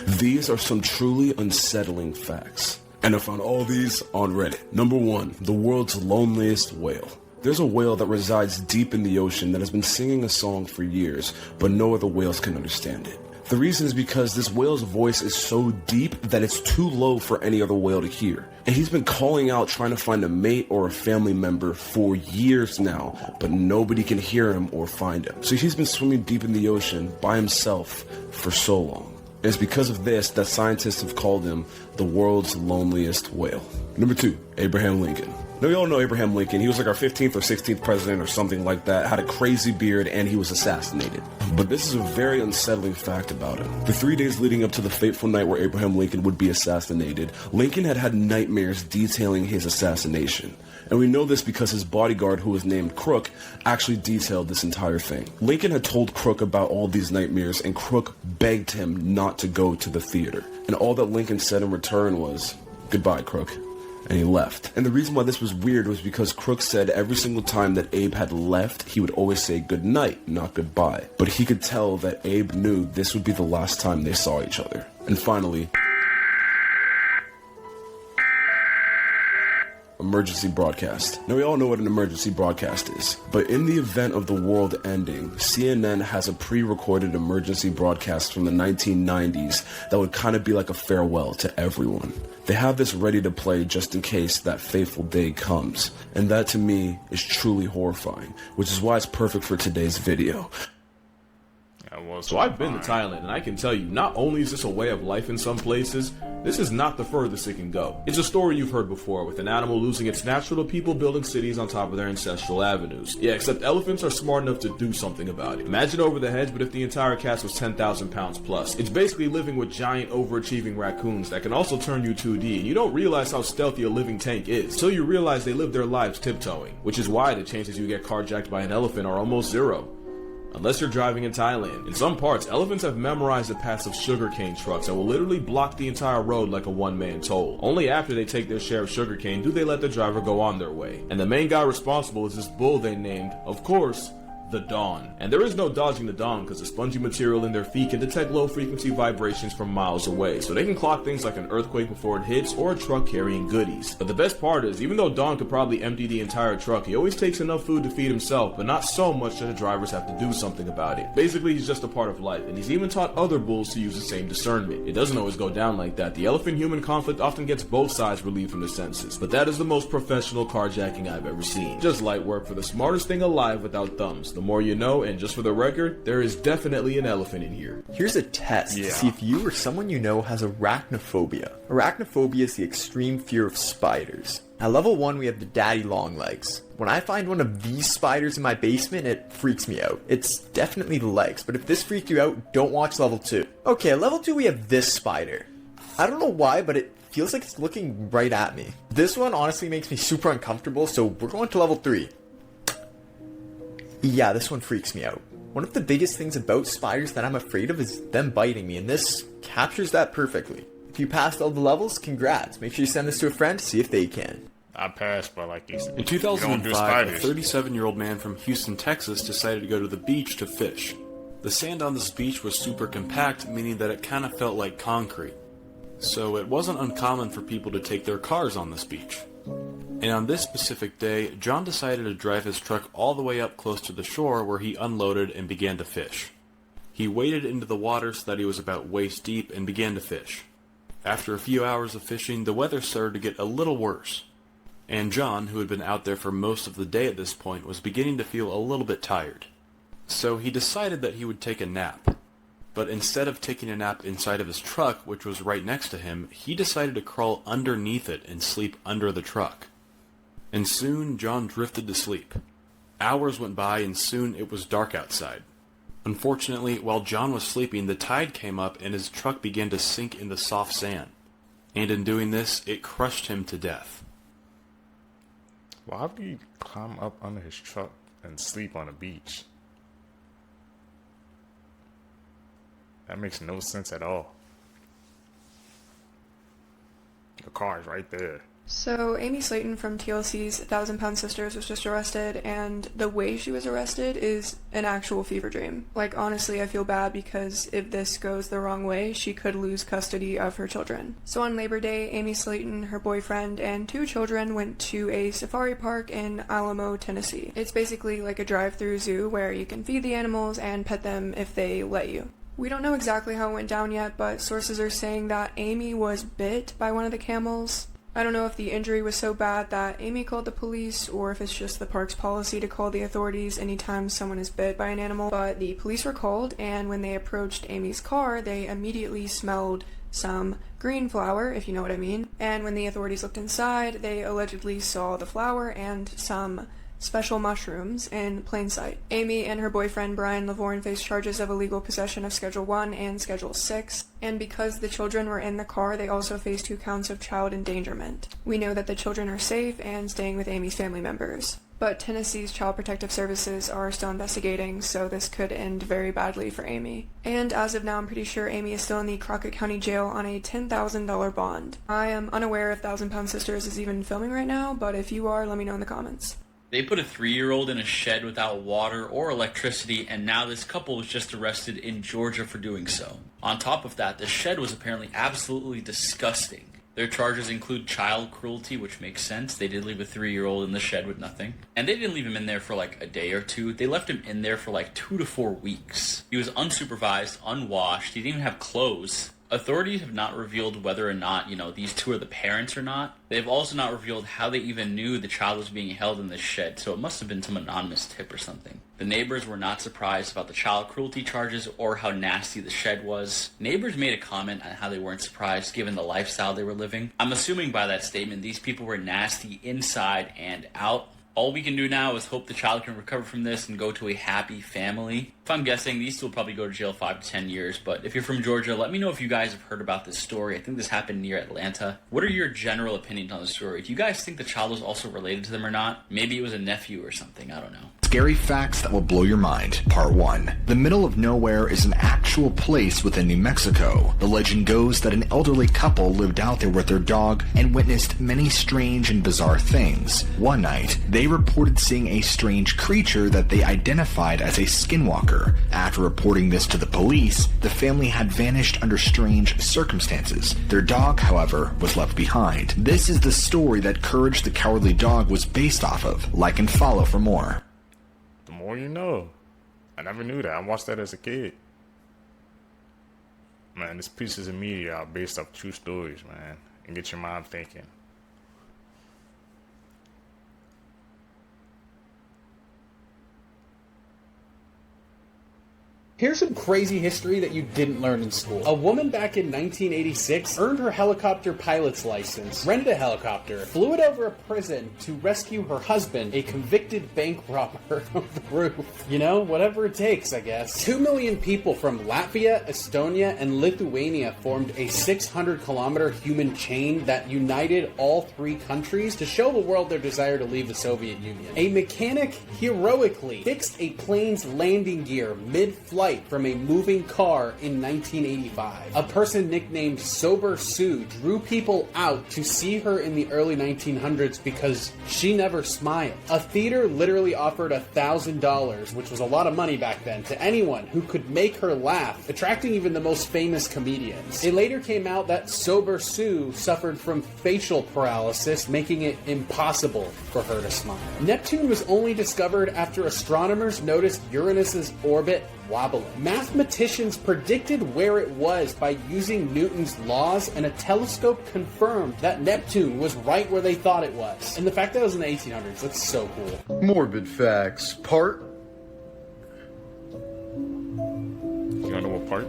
These are some truly unsettling facts, and I found all these on Reddit. Number 1, the world's loneliest whale. There's a whale that resides deep in the ocean that has been singing a song for years, but no other whales can understand it. The reason is because this whale's voice is so deep that it's too low for any other whale to hear. And he's been calling out trying to find a mate or a family member for years now, but nobody can hear him or find him. So he's been swimming deep in the ocean by himself for so long. And it's because of this that scientists have called him the world's loneliest whale. Number 2, Abraham Lincoln. Now, we all know Abraham Lincoln. He was like our 15th or 16th president or something like that, had a crazy beard, and he was assassinated. But this is a very unsettling fact about him. The 3 days leading up to the fateful night where Abraham Lincoln would be assassinated, Lincoln had had nightmares detailing his assassination. And we know this because his bodyguard, who was named Crook, actually detailed this entire thing. Lincoln had told Crook about all these nightmares, and Crook begged him not to go to the theater. And all that Lincoln said in return was, "Goodbye, Crook." And he left. And the reason why this was weird was because Crook said every single time that Abe had left, he would always say good night, not goodbye. But he could tell that Abe knew this would be the last time they saw each other. And finally, emergency broadcast. Now, we all know what an emergency broadcast is, but in the event of the world ending, CNN has a pre-recorded emergency broadcast from the 1990s that would kind of be like a farewell to everyone. They have this ready to play just in case that fateful day comes, and that to me is truly horrifying, which is why it's perfect for today's video. So I've been to Thailand, and I can tell you, not only is this a way of life in some places, this is not the furthest it can go. It's a story you've heard before, with an animal losing its natural to people building cities on top of their ancestral avenues. Yeah, except elephants are smart enough to do something about it. Imagine over the hedge, but if the entire cast was 10,000 pounds plus. It's basically living with giant overachieving raccoons that can also turn you 2D, and you don't realize how stealthy a living tank is, till you realize they live their lives tiptoeing, which is why the chances you get carjacked by an elephant are almost zero. Unless you're driving in Thailand. In some parts, elephants have memorized the paths of sugarcane trucks and will literally block the entire road like a one-man toll. Only after they take their share of sugarcane do they let the driver go on their way. And the main guy responsible is this bull they named, of course, the Dawn. And there is no dodging the Dawn because the spongy material in their feet can detect low-frequency vibrations from miles away, so they can clock things like an earthquake before it hits or a truck carrying goodies. But the best part is, even though Dawn could probably empty the entire truck, he always takes enough food to feed himself, but not so much that the drivers have to do something about it. Basically, he's just a part of life, and he's even taught other bulls to use the same discernment. It doesn't always go down like that. The elephant-human conflict often gets both sides relieved from the senses, but that is the most professional carjacking I've ever seen. Just light work for the smartest thing alive without thumbs. The more you know, and just for the record, there is definitely an elephant in here. Here's a test to see if you or someone you know has arachnophobia. Arachnophobia is the extreme fear of spiders. At level 1, we have the daddy long legs. When I find one of these spiders in my basement, it freaks me out. It's definitely the legs, but if this freaked you out, don't watch level 2. Okay, at level 2 we have this spider. I don't know why, but it feels like it's looking right at me. This one honestly makes me super uncomfortable, so we're going to level 3. Yeah, this one freaks me out. One of the biggest things about spiders that I'm afraid of is them biting me, and this captures that perfectly. If you passed all the levels, congrats. Make sure you send this to a friend to see if they can. I passed, but like you said, in 2005, a 37-year-old man from Houston, Texas decided to go to the beach to fish. The sand on this beach was super compact, meaning that it kind of felt like concrete. So it wasn't uncommon for people to take their cars on this beach. And on this specific day, John decided to drive his truck all the way up close to the shore where he unloaded and began to fish. He waded into the water so that he was about waist deep and began to fish. After a few hours of fishing, the weather started to get a little worse. And John, who had been out there for most of the day at this point, was beginning to feel a little bit tired. So he decided that he would take a nap. But instead of taking a nap inside of his truck, which was right next to him, he decided to crawl underneath it and sleep under the truck. And soon John drifted to sleep. Hours went by and soon it was dark outside. Unfortunately, while John was sleeping, the tide came up and his truck began to sink in the soft sand. And in doing this, it crushed him to death. Why would he climb up under his truck and sleep on a beach? That makes no sense at all. The car is right there. So, Amy Slaton from TLC's 1,000 Pound Sisters was just arrested, and the way she was arrested is an actual fever dream. Like, honestly, I feel bad because if this goes the wrong way, she could lose custody of her children. So on Labor Day, Amy Slaton, her boyfriend, and 2 children went to a safari park in Alamo, Tennessee. It's basically like a drive-through zoo where you can feed the animals and pet them if they let you. We don't know exactly how it went down yet, but sources are saying that Amy was bit by one of the camels. I don't know if the injury was so bad that Amy called the police or if it's just the park's policy to call the authorities anytime someone is bit by an animal, but the police were called, and when they approached Amy's car, they immediately smelled some green flour, if you know what I mean. And when the authorities looked inside, they allegedly saw the flour and some special mushrooms in plain sight. Amy and her boyfriend Brian Lavorne faced charges of illegal possession of Schedule 1 and Schedule 6, and because the children were in the car, they also faced 2 counts of child endangerment. We know that the children are safe and staying with Amy's family members. But Tennessee's Child Protective Services are still investigating, so this could end very badly for Amy. And as of now, I'm pretty sure Amy is still in the Crockett County Jail on a $10,000 bond. I am unaware if 1,000 Pound Sisters is even filming right now, but if you are, let me know in the comments. They put a 3-year-old in a shed without water or electricity, and now this couple was just arrested in Georgia for doing so. On top of that, the shed was apparently absolutely disgusting. Their charges include child cruelty, which makes sense. They did leave a 3-year-old in the shed with nothing. And they didn't leave him in there for like a day or 2. They left him in there for like 2 to 4 weeks. He was unsupervised, unwashed. He didn't even have clothes. Authorities have not revealed whether or not, these 2 are the parents or not. They've also not revealed how they even knew the child was being held in this shed, so it must have been some anonymous tip or something. The neighbors were not surprised about the child cruelty charges or how nasty the shed was. Neighbors made a comment on how they weren't surprised given the lifestyle they were living. I'm assuming by that statement these people were nasty inside and out. All we can do now is hope the child can recover from this and go to a happy family. If I'm guessing, these 2 will probably go to jail 5 to 10 years, but if you're from Georgia, let me know if you guys have heard about this story. I think this happened near Atlanta. What are your general opinions on the story? Do you guys think the child was also related to them or not? Maybe it was a nephew or something, I don't know. Scary facts that will blow your mind. Part 1. The middle of nowhere is an actual place within New Mexico. The legend goes that an elderly couple lived out there with their dog and witnessed many strange and bizarre things. One night, they reported seeing a strange creature that they identified as a skinwalker. After reporting this to the police, the family had vanished under strange circumstances. Their dog, however, was left behind. This is the story that Courage the Cowardly Dog was based off of. Like and follow for more. The more you know. I never knew that. I watched that as a kid. Man, this pieces of media are based off true stories, man. And get your mind thinking. Here's some crazy history that you didn't learn in school. A woman back in 1986 earned her helicopter pilot's license, rented a helicopter, flew it over a prison to rescue her husband, a convicted bank robber, on the roof. You know, whatever it takes, I guess. 2 million people from Latvia, Estonia, and Lithuania formed a 600-kilometer human chain that united all 3 countries to show the world their desire to leave the Soviet Union. A mechanic heroically fixed a plane's landing gear mid-flight from a moving car in 1985. A person nicknamed Sober Sue drew people out to see her in the early 1900s because she never smiled. A theater literally offered $1,000, which was a lot of money back then, to anyone who could make her laugh, attracting even the most famous comedians. It later came out that Sober Sue suffered from facial paralysis, making it impossible for her to smile. Neptune was only discovered after astronomers noticed Uranus's orbit wobbling. Mathematicians predicted where it was by using Newton's laws, and a telescope confirmed that Neptune was right where they thought it was. And the fact that it was in the 1800s, that's so cool. Morbid facts, part... You don't know what part?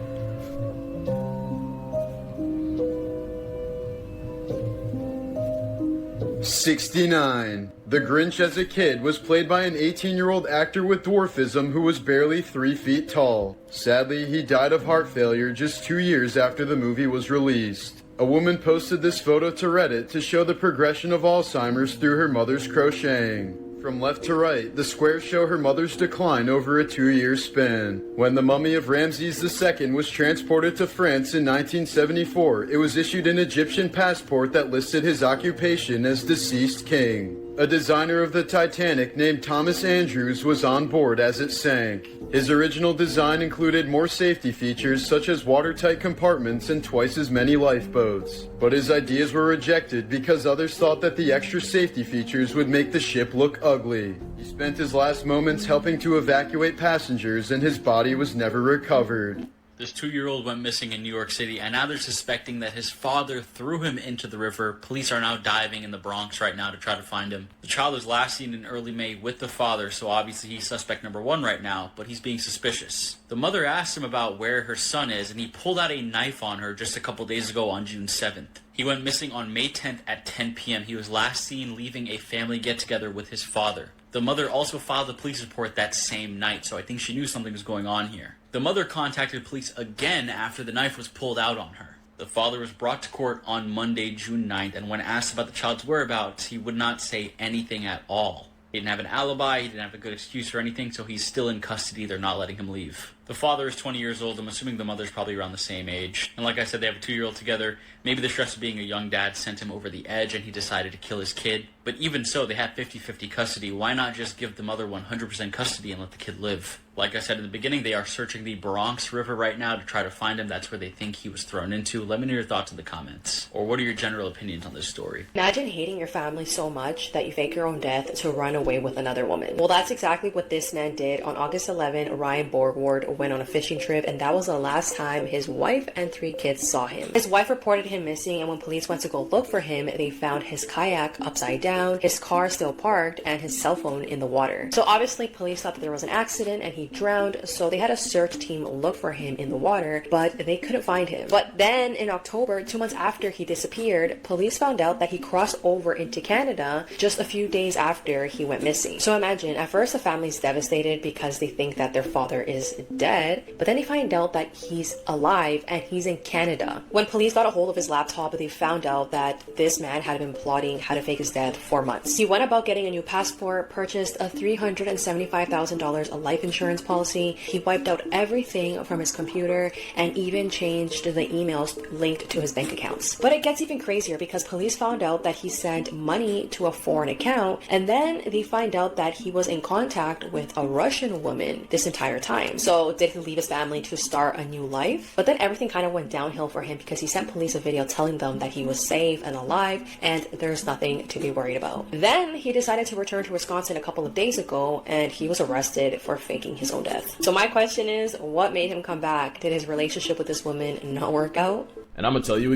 '69. The Grinch as a kid was played by an 18-year-old actor with dwarfism who was barely 3 feet tall. Sadly, he died of heart failure just 2 years after the movie was released. A woman posted this photo to Reddit to show the progression of Alzheimer's through her mother's crocheting. From left to right, the squares show her mother's decline over a 2-year span. When the mummy of Ramses II was transported to France in 1974, it was issued an Egyptian passport that listed his occupation as deceased king. A designer of the Titanic named Thomas Andrews was on board as it sank. His original design included more safety features such as watertight compartments and twice as many lifeboats. But his ideas were rejected because others thought that the extra safety features would make the ship look ugly. He spent his last moments helping to evacuate passengers, and his body was never recovered. This 2-year-old went missing in New York City, and now they're suspecting that his father threw him into the river. Police are now diving in the Bronx right now to try to find him. The child was last seen in early May with the father, so obviously he's suspect number 1 right now, but he's being suspicious. The mother asked him about where her son is, and he pulled out a knife on her just a couple days ago on June 7th. He went missing on May 10th at 10 p.m. He was last seen leaving a family get-together with his father. The mother also filed a police report that same night, so I think she knew something was going on here. The mother contacted police again after the knife was pulled out on her. The father was brought to court on Monday, June 9th, and when asked about the child's whereabouts, he would not say anything at all. He didn't have an alibi, he didn't have a good excuse or anything, so he's still in custody. They're not letting him leave. The father is 20 years old. I'm assuming the mother's probably around the same age. And like I said, they have a 2-year-old together. Maybe the stress of being a young dad sent him over the edge and he decided to kill his kid. But even so, they have 50-50 custody. Why not just give the mother 100% custody and let the kid live? Like I said in the beginning, they are searching the Bronx River right now to try to find him. That's where they think he was thrown into. Let me know your thoughts in the comments. Or what are your general opinions on this story? Imagine hating your family so much that you fake your own death to run away with another woman. Well, that's exactly what this man did. On August 11, Ryan Borgward went on a fishing trip, and that was the last time his wife and 3 kids saw him. His wife reported him missing, and when police went to go look for him, they found his kayak upside down, his car still parked, and his cell phone in the water. So obviously police thought that there was an accident and he drowned, so they had a search team look for him in the water, but they couldn't find him. But then in October, 2 months after he disappeared, police found out that he crossed over into Canada just a few days after he went missing. So imagine, at first the family's devastated because they think that their father is dead, but then they find out that he's alive and he's in Canada. When police got a hold of his laptop, they found out that this man had been plotting how to fake his death for months. He went about getting a new passport, purchased a $375,000 life insurance policy. He wiped out everything from his computer and even changed the emails linked to his bank accounts. But it gets even crazier because police found out that he sent money to a foreign account, and then they find out that he was in contact with a Russian woman this entire time. So did he leave his family to start a new life? But then everything kind of went downhill for him because he sent police a video telling them that he was safe and alive and there's nothing to be worried about. Then he decided to return to Wisconsin a couple of days ago and he was arrested for faking his own death. So my question is, what made him come back? Did his relationship with this woman not work out? And I'm gonna tell you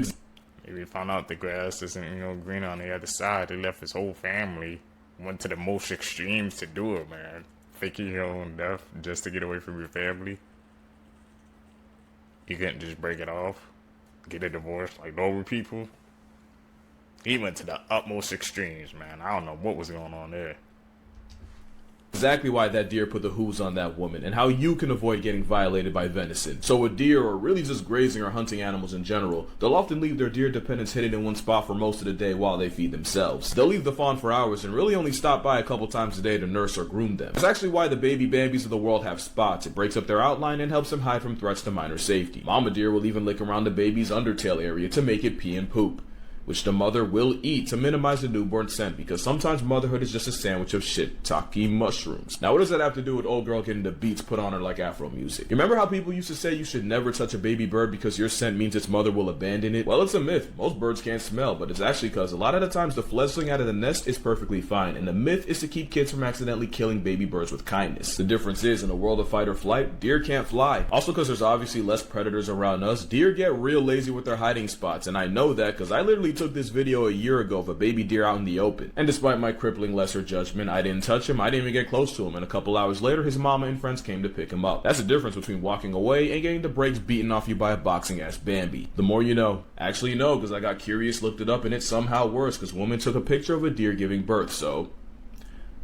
maybe he found out the grass isn't, green on the other side. He left his whole family, went to the most extremes to do it, man. Faking your own death just to get away from your family. You couldn't just break it off, get a divorce like normal people. He went to the utmost extremes, man. I don't know what was going on there. Exactly why that deer put the hooves on that woman, and how you can avoid getting violated by venison. So a deer, or really just grazing or hunting animals in general, they'll often leave their deer dependents hidden in one spot for most of the day while they feed themselves. They'll leave the fawn for hours and really only stop by a couple times a day to nurse or groom them. It's actually why the baby Bambis of the world have spots. It breaks up their outline and helps them hide from threats to minor safety. Mama deer will even lick around the baby's undertail area to make it pee and poop, which the mother will eat to minimize the newborn scent, because sometimes motherhood is just a sandwich of shiitake mushrooms. Now what does that have to do with old girl getting the beats put on her like Afro music? You remember how people used to say you should never touch a baby bird because your scent means its mother will abandon it? Well, it's a myth. Most birds can't smell, but it's actually because a lot of the times the fledgling out of the nest is perfectly fine, and the myth is to keep kids from accidentally killing baby birds with kindness. The difference is, in a world of fight or flight, deer can't fly. Also, because there's obviously less predators around us, deer get real lazy with their hiding spots, and I know that because I literally took this video a year ago of a baby deer out in the open, and despite my crippling lesser judgment, I didn't touch him, I didn't even get close to him, and a couple hours later his mama and friends came to pick him up. That's the difference between walking away and getting the brakes beaten off you by a boxing ass Bambi. The more you know. Actually no, because I got curious, looked it up, and it's somehow worse because woman took a picture of a deer giving birth, so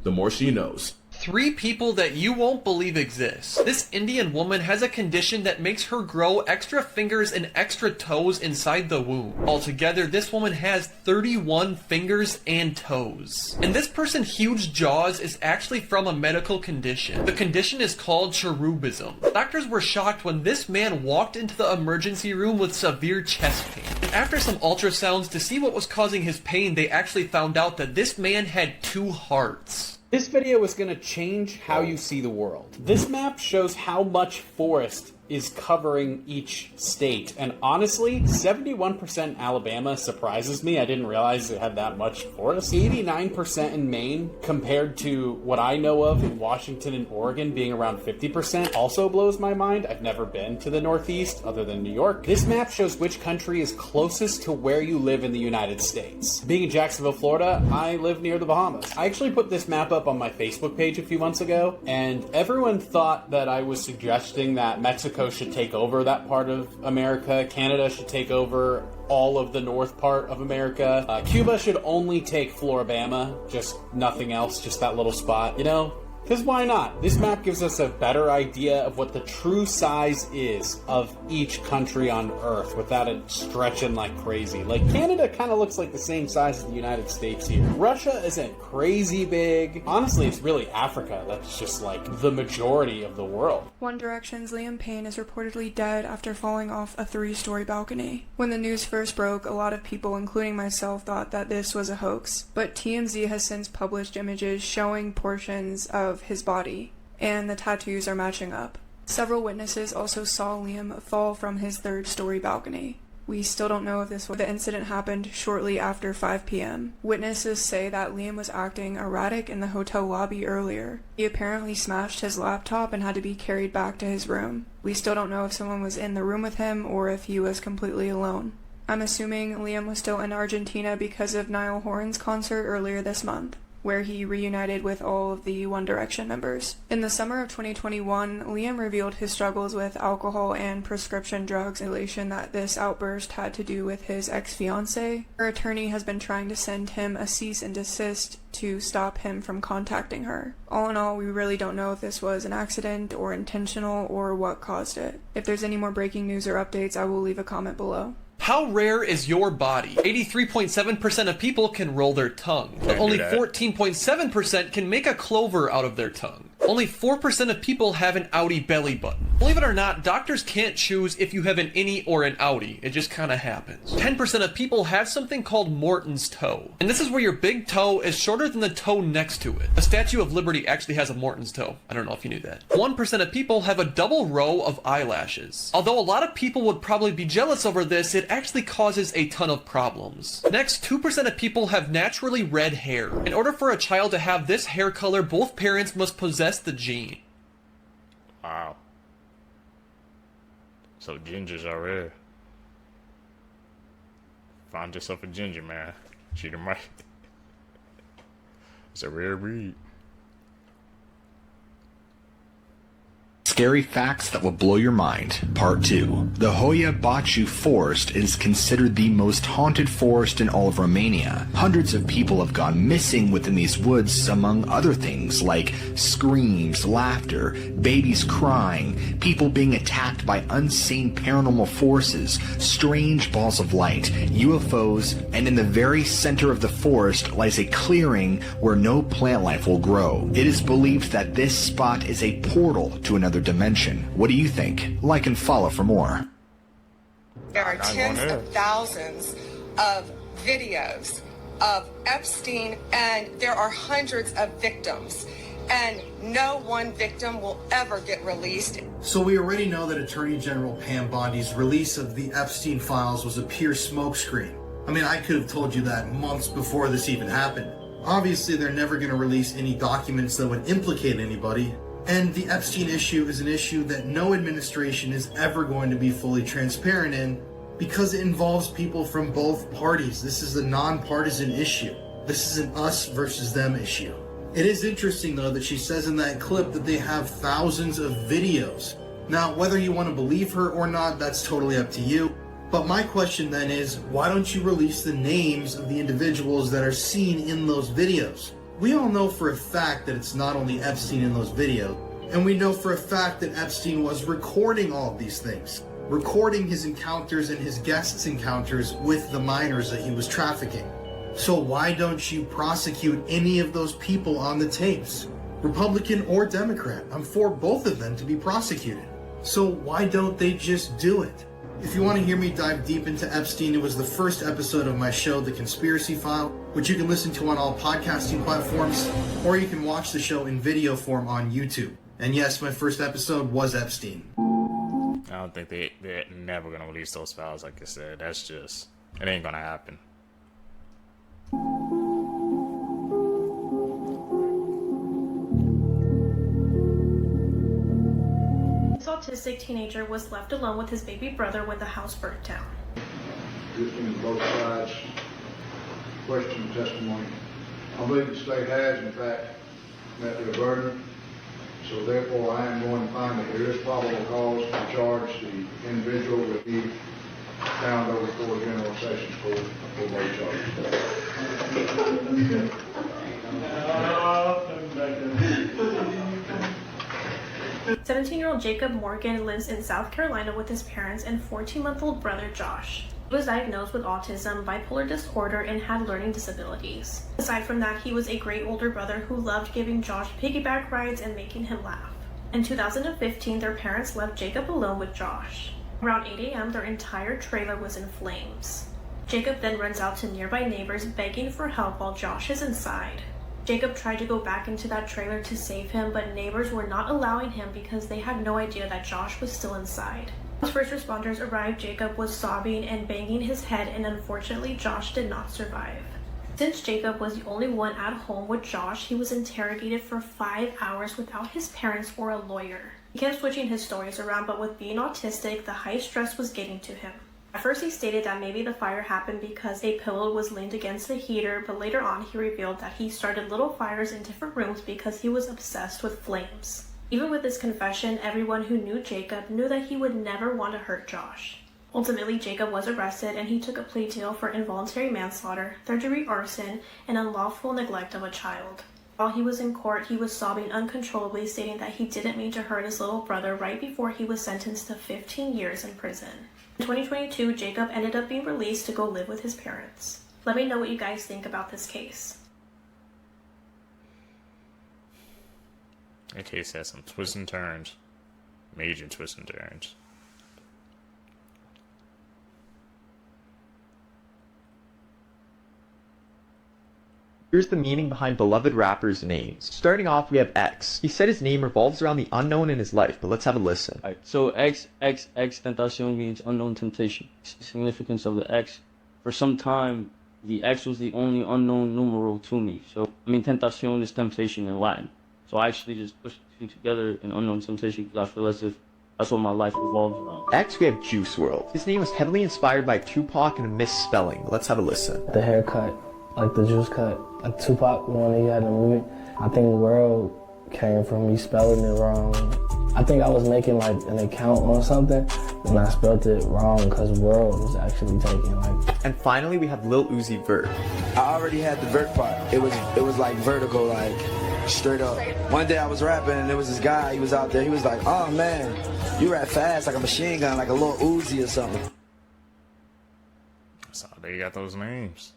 the more she knows. 3 people that you won't believe exist. This Indian woman has a condition that makes her grow extra fingers and extra toes inside the womb. Altogether, this woman has 31 fingers and toes. And this person's huge jaws is actually from a medical condition. The condition is called cherubism. Doctors were shocked when this man walked into the emergency room with severe chest pain. And after some ultrasounds to see what was causing his pain, they actually found out that this man had 2 hearts. This video is going to change how you see the world. This map shows how much forest is covering each state, and honestly, 71% Alabama surprises me. I didn't realize it had that much forest. 89% in Maine, compared to what I know of in Washington and Oregon being around 50%, also blows my mind. I've never been to the Northeast other than New York. This map shows which country is closest to where you live in the United States. Being in Jacksonville, Florida, I live near the Bahamas. I actually put this map up on my Facebook page a few months ago, and everyone thought that I was suggesting that Mexico should take over that part of America, Canada should take over all of the north part of America, Cuba should only take Floribama, just nothing else, just that little spot, you know? Because why not? This map gives us a better idea of what the true size is of each country on Earth without it stretching like crazy. Like, Canada kind of looks like the same size as the United States here. Russia isn't crazy big. Honestly, it's really Africa that's just like the majority of the world. One Direction's Liam Payne is reportedly dead after falling off a 3-story balcony. When the news first broke, a lot of people, including myself, thought that this was a hoax. But TMZ has since published images showing portions of his body, and the tattoos are matching up. Several witnesses also saw Liam fall from his 3rd-story balcony. We still don't know if the incident happened shortly after 5 p.m. Witnesses say that Liam was acting erratic in the hotel lobby earlier. He apparently smashed his laptop and had to be carried back to his room. We still don't know if someone was in the room with him or if he was completely alone. I'm assuming Liam was still in Argentina because of Niall Horan's concert earlier this month, where he reunited with all of the One Direction members. In the summer of 2021, Liam revealed his struggles with alcohol and prescription drugs, relation that this outburst had to do with his ex-fiancée. Her attorney has been trying to send him a cease and desist to stop him from contacting her. All in all, we really don't know if this was an accident or intentional or what caused it. If there's any more breaking news or updates, I will leave a comment below. How rare is your body? 83.7% of people can roll their tongue, but only 14.7% can make a clover out of their tongue. Only 4% of people have an outie belly button. Believe it or not, doctors can't choose if you have an innie or an outie. It just kind of happens. 10% of people have something called Morton's toe. And this is where your big toe is shorter than the toe next to it. The Statue of Liberty actually has a Morton's toe. I don't know if you knew that. 1% of people have a double row of eyelashes. Although a lot of people would probably be jealous over this, it actually causes a ton of problems. Next, 2% of people have naturally red hair. In order for a child to have this hair color, both parents must possess the gene. Wow. So gingers are rare. Find yourself a ginger, man. Treat him right. It's a rare breed. Scary Facts That Will Blow Your Mind, Part 2. The Hoya Baciu Forest is considered the most haunted forest in all of Romania. Hundreds of people have gone missing within these woods, among other things like screams, laughter, babies crying, people being attacked by unseen paranormal forces, strange balls of light, UFOs, and in the very center of the forest lies a clearing where no plant life will grow. It is believed that this spot is a portal to another dimension. What do you think? Like and follow for more. There are tens of thousands of videos of Epstein, and there are hundreds of victims, and no one victim will ever get released. So we already know that Attorney General Pam Bondi's release of the Epstein files was a pure smokescreen. I mean, I could have told you that months before this even happened. Obviously, they're never going to release any documents that would implicate anybody, and the Epstein issue is an issue that no administration is ever going to be fully transparent in because it involves people from both parties. This is a non-partisan issue. This is an us versus them issue. It is interesting, though, that she says in that clip that they have thousands of videos. Now, whether you want to believe her or not, that's totally up to you. But my question then is, why don't you release the names of the individuals that are seen in those videos? We all know for a fact that it's not only Epstein in those videos, and we know for a fact that Epstein was recording all of these things, recording his encounters and his guests' encounters with the minors that he was trafficking. So why don't you prosecute any of those people on the tapes? Republican or Democrat, I'm for both of them to be prosecuted. So why don't they just do it? If you want to hear me dive deep into Epstein, it was the first episode of my show, The Conspiracy File, which you can listen to on all podcasting platforms, or you can watch the show in video form on YouTube. And yes, my first episode was Epstein. I don't think they're never going to release those files, like I said. That's just, it ain't going to happen. This autistic teenager was left alone with his baby brother when the house burnt down. Listening to both sides, question testimony. I believe the state has, in fact, met their burden. So therefore, I am going to find that there is probable cause to charge the individual with the found over before General Sessions Court for those charges. 17-year-old Jacob Morgan lives in South Carolina with his parents and 14-month-old brother Josh. He was diagnosed with autism, bipolar disorder, and had learning disabilities. Aside from that, he was a great older brother who loved giving Josh piggyback rides and making him laugh. In 2015, their parents left Jacob alone with Josh. Around 8 a.m., their entire trailer was in flames. Jacob then runs out to nearby neighbors begging for help while Josh is inside. Jacob tried to go back into that trailer to save him, but neighbors were not allowing him because they had no idea that Josh was still inside. As first responders arrived, Jacob was sobbing and banging his head, and unfortunately Josh did not survive. Since Jacob was the only one at home with Josh, he was interrogated for 5 hours without his parents or a lawyer. He kept switching his stories around, but with being autistic, the high stress was getting to him. At first he stated that maybe the fire happened because a pillow was leaned against the heater, but later on he revealed that he started little fires in different rooms because he was obsessed with flames. Even with this confession, everyone who knew Jacob knew that he would never want to hurt Josh. Ultimately, Jacob was arrested and he took a plea deal for involuntary manslaughter, third-degree arson, and unlawful neglect of a child. While he was in court, he was sobbing uncontrollably, stating that he didn't mean to hurt his little brother right before he was sentenced to 15 years in prison. In 2022, Jacob ended up being released to go live with his parents. Let me know what you guys think about this case. That case has some twists and turns. Major twists and turns. Here's the meaning behind beloved rappers' names. Starting off, we have X. He said his name revolves around the unknown in his life, but let's have a listen. Right, so X Tentacion means unknown temptation. The significance of the X, for some time, the X was the only unknown numeral to me. So, I mean, Tentacion is temptation in Latin. So I actually just pushed the two together in unknown temptation because I feel as if that's what my life revolves around. Next, we have Juice WRLD. His name was heavily inspired by Tupac and a misspelling. Let's have a listen. The haircut, like the juice cut, like Tupac, the one that he had in the movie. I think WRLD came from me spelling it wrong. I think I was making like an account on something, and I spelled it wrong because world was actually taken. Like. And finally, we have Lil Uzi Vert. I already had the vert part. It was like vertical, like straight up. One day I was rapping and there was this guy. He was out there. He was like, "Oh man, you rap fast like a machine gun, like a little Uzi or something." So they got those names.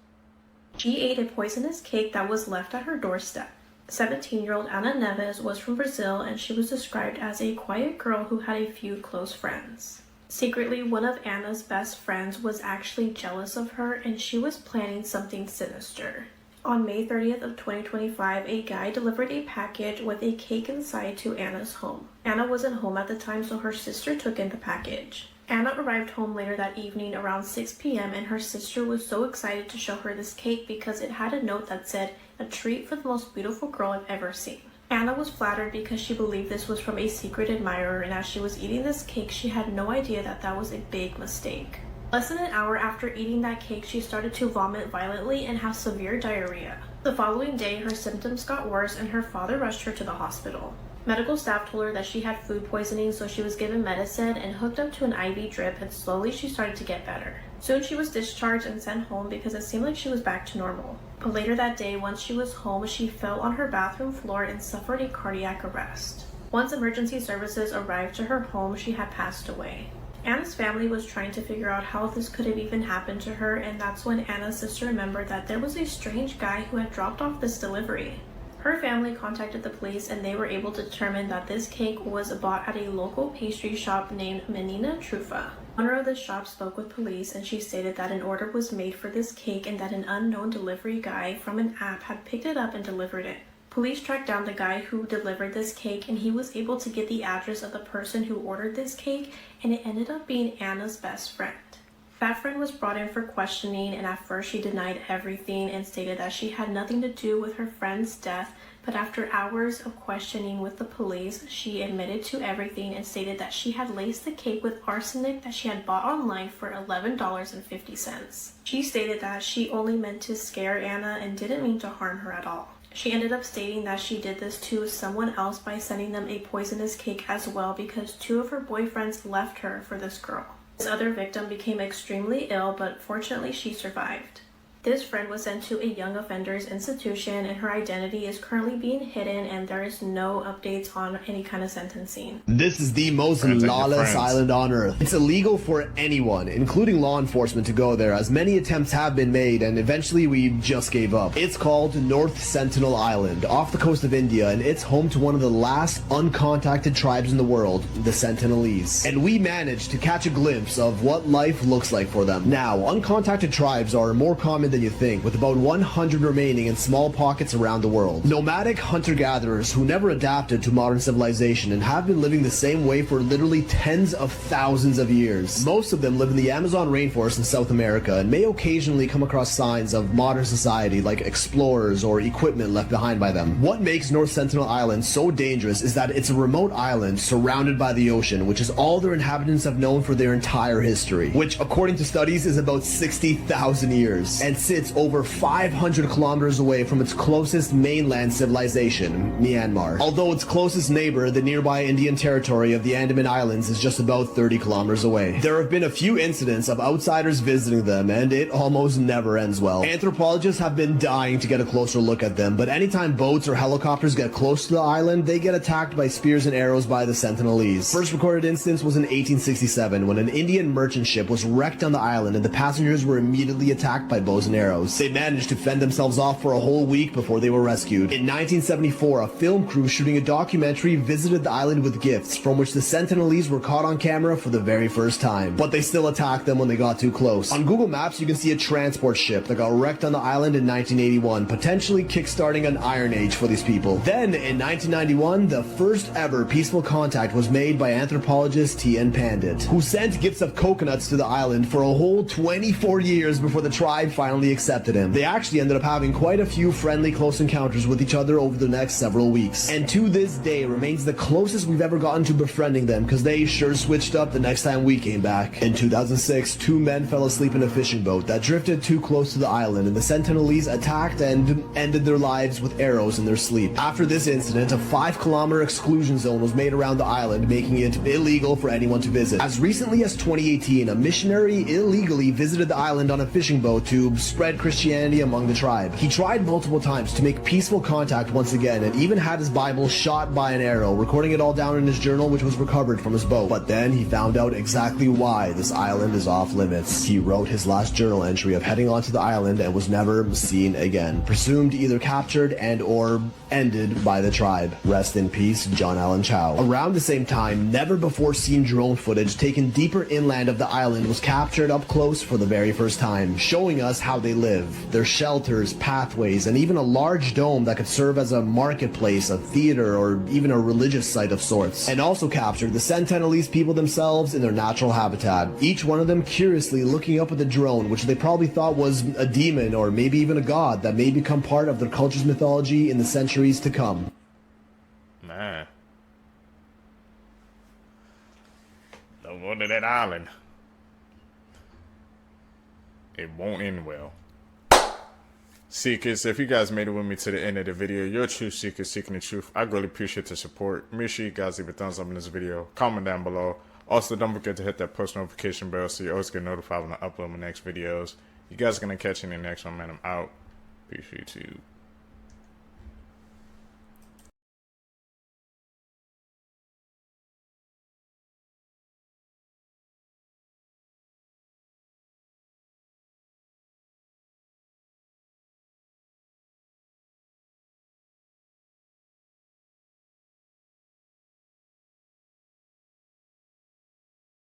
She ate a poisonous cake that was left at her doorstep. 17-year-old Ana Neves was from Brazil, and she was described as a quiet girl who had a few close friends. Secretly, one of Anna's best friends was actually jealous of her, and she was planning something sinister. On May 30th of 2025, a guy delivered a package with a cake inside to Anna's home. Anna wasn't home at the time, so her sister took in the package. Anna arrived home later that evening around 6 p.m. and her sister was so excited to show her this cake because it had a note that said, "A treat for the most beautiful girl I've ever seen." Anna was flattered because she believed this was from a secret admirer, and as she was eating this cake, she had no idea that that was a big mistake. Less than an hour after eating that cake, she started to vomit violently and have severe diarrhea. The following day, her symptoms got worse and her father rushed her to the hospital. Medical staff told her that she had food poisoning, so she was given medicine and hooked up to an IV drip, and slowly she started to get better. Soon she was discharged and sent home because it seemed like she was back to normal. But later that day, once she was home, she fell on her bathroom floor and suffered a cardiac arrest. Once emergency services arrived to her home, she had passed away. Anna's family was trying to figure out how this could have even happened to her, and that's when Anna's sister remembered that there was a strange guy who had dropped off this delivery. Her family contacted the police, and they were able to determine that this cake was bought at a local pastry shop named Menina Trufa. The owner of the shop spoke with police, and she stated that an order was made for this cake and that an unknown delivery guy from an app had picked it up and delivered it. Police tracked down the guy who delivered this cake, and he was able to get the address of the person who ordered this cake, and it ended up being Anna's best friend. That friend was brought in for questioning, and at first she denied everything and stated that she had nothing to do with her friend's death, but after hours of questioning with the police, she admitted to everything and stated that she had laced the cake with arsenic that she had bought online for $11.50. She stated that she only meant to scare Anna and didn't mean to harm her at all. She ended up stating that she did this to someone else by sending them a poisonous cake as well because two of her boyfriends left her for this girl. This other victim became extremely ill, but fortunately she survived. This friend was sent to a young offenders institution, and her identity is currently being hidden, and there is no updates on any kind of sentencing. This is the most lawless island on Earth. It's illegal for anyone, including law enforcement, to go there, as many attempts have been made, and eventually we just gave up. It's called North Sentinel Island, off the coast of India, and it's home to one of the last uncontacted tribes in the world, the Sentinelese. And we managed to catch a glimpse of what life looks like for them. Now, uncontacted tribes are more common than you think, with about 100 remaining in small pockets around the world. Nomadic hunter-gatherers who never adapted to modern civilization and have been living the same way for literally tens of thousands of years. Most of them live in the Amazon rainforest in South America and may occasionally come across signs of modern society like explorers or equipment left behind by them. What makes North Sentinel Island so dangerous is that it's a remote island surrounded by the ocean, which is all their inhabitants have known for their entire history, which according to studies is about 60,000 years. And sits over 500 kilometers away from its closest mainland civilization, Myanmar. Although its closest neighbor, the nearby Indian territory of the Andaman Islands, is just about 30 kilometers away. There have been a few incidents of outsiders visiting them, and it almost never ends well. Anthropologists have been dying to get a closer look at them, but anytime boats or helicopters get close to the island, they get attacked by spears and arrows by the Sentinelese. First recorded instance was in 1867, when an Indian merchant ship was wrecked on the island and the passengers were immediately attacked by bows and arrows. They managed to fend themselves off for a whole week before they were rescued. In 1974, a film crew shooting a documentary visited the island with gifts, from which the Sentinelese were caught on camera for the very first time. But they still attacked them when they got too close. On Google Maps, you can see a transport ship that got wrecked on the island in 1981, potentially kickstarting an Iron Age for these people. Then, in 1991, the first ever peaceful contact was made by anthropologist T.N. Pandit, who sent gifts of coconuts to the island for a whole 24 years before the tribe finally finally accepted him. They actually ended up having quite a few friendly close encounters with each other over the next several weeks, and to this day remains the closest we've ever gotten to befriending them, because they sure switched up the next time we came back. In 2006, 2 men fell asleep in a fishing boat that drifted too close to the island, and the Sentinelese attacked and ended their lives with arrows in their sleep. After this incident, a 5-kilometer exclusion zone was made around the island, making it illegal for anyone to visit. As recently as 2018, a missionary illegally visited the island on a fishing boat to spread Christianity among the tribe. He tried multiple times to make peaceful contact once again, and even had his Bible shot by an arrow, recording it all down in his journal, which was recovered from his boat. But then he found out exactly why this island is off limits. He wrote his last journal entry of heading onto the island and was never seen again, presumed either captured and or ended by the tribe. Rest in peace, John Allen Chow. Around the same time, never before seen drone footage taken deeper inland of the island was captured up close for the very first time, showing us how they live, their shelters, pathways, and even a large dome that could serve as a marketplace, a theater, or even a religious site of sorts. And also captured the Sentinelese people themselves in their natural habitat, each one of them curiously looking up at the drone, which they probably thought was a demon or maybe even a god that may become part of their culture's mythology in the centuries to come. Man. Don't go to that island. It won't end well. Seekers, if you guys made it with me to the end of the video, you're a true seeker seeking the truth. I really appreciate the support. Make sure you guys leave a thumbs up in this video. Comment down below. Also, don't forget to hit that post notification bell so you always get notified when I upload my next videos. You guys are going to catch you in the next one, man. I'm out. Peace, YouTube.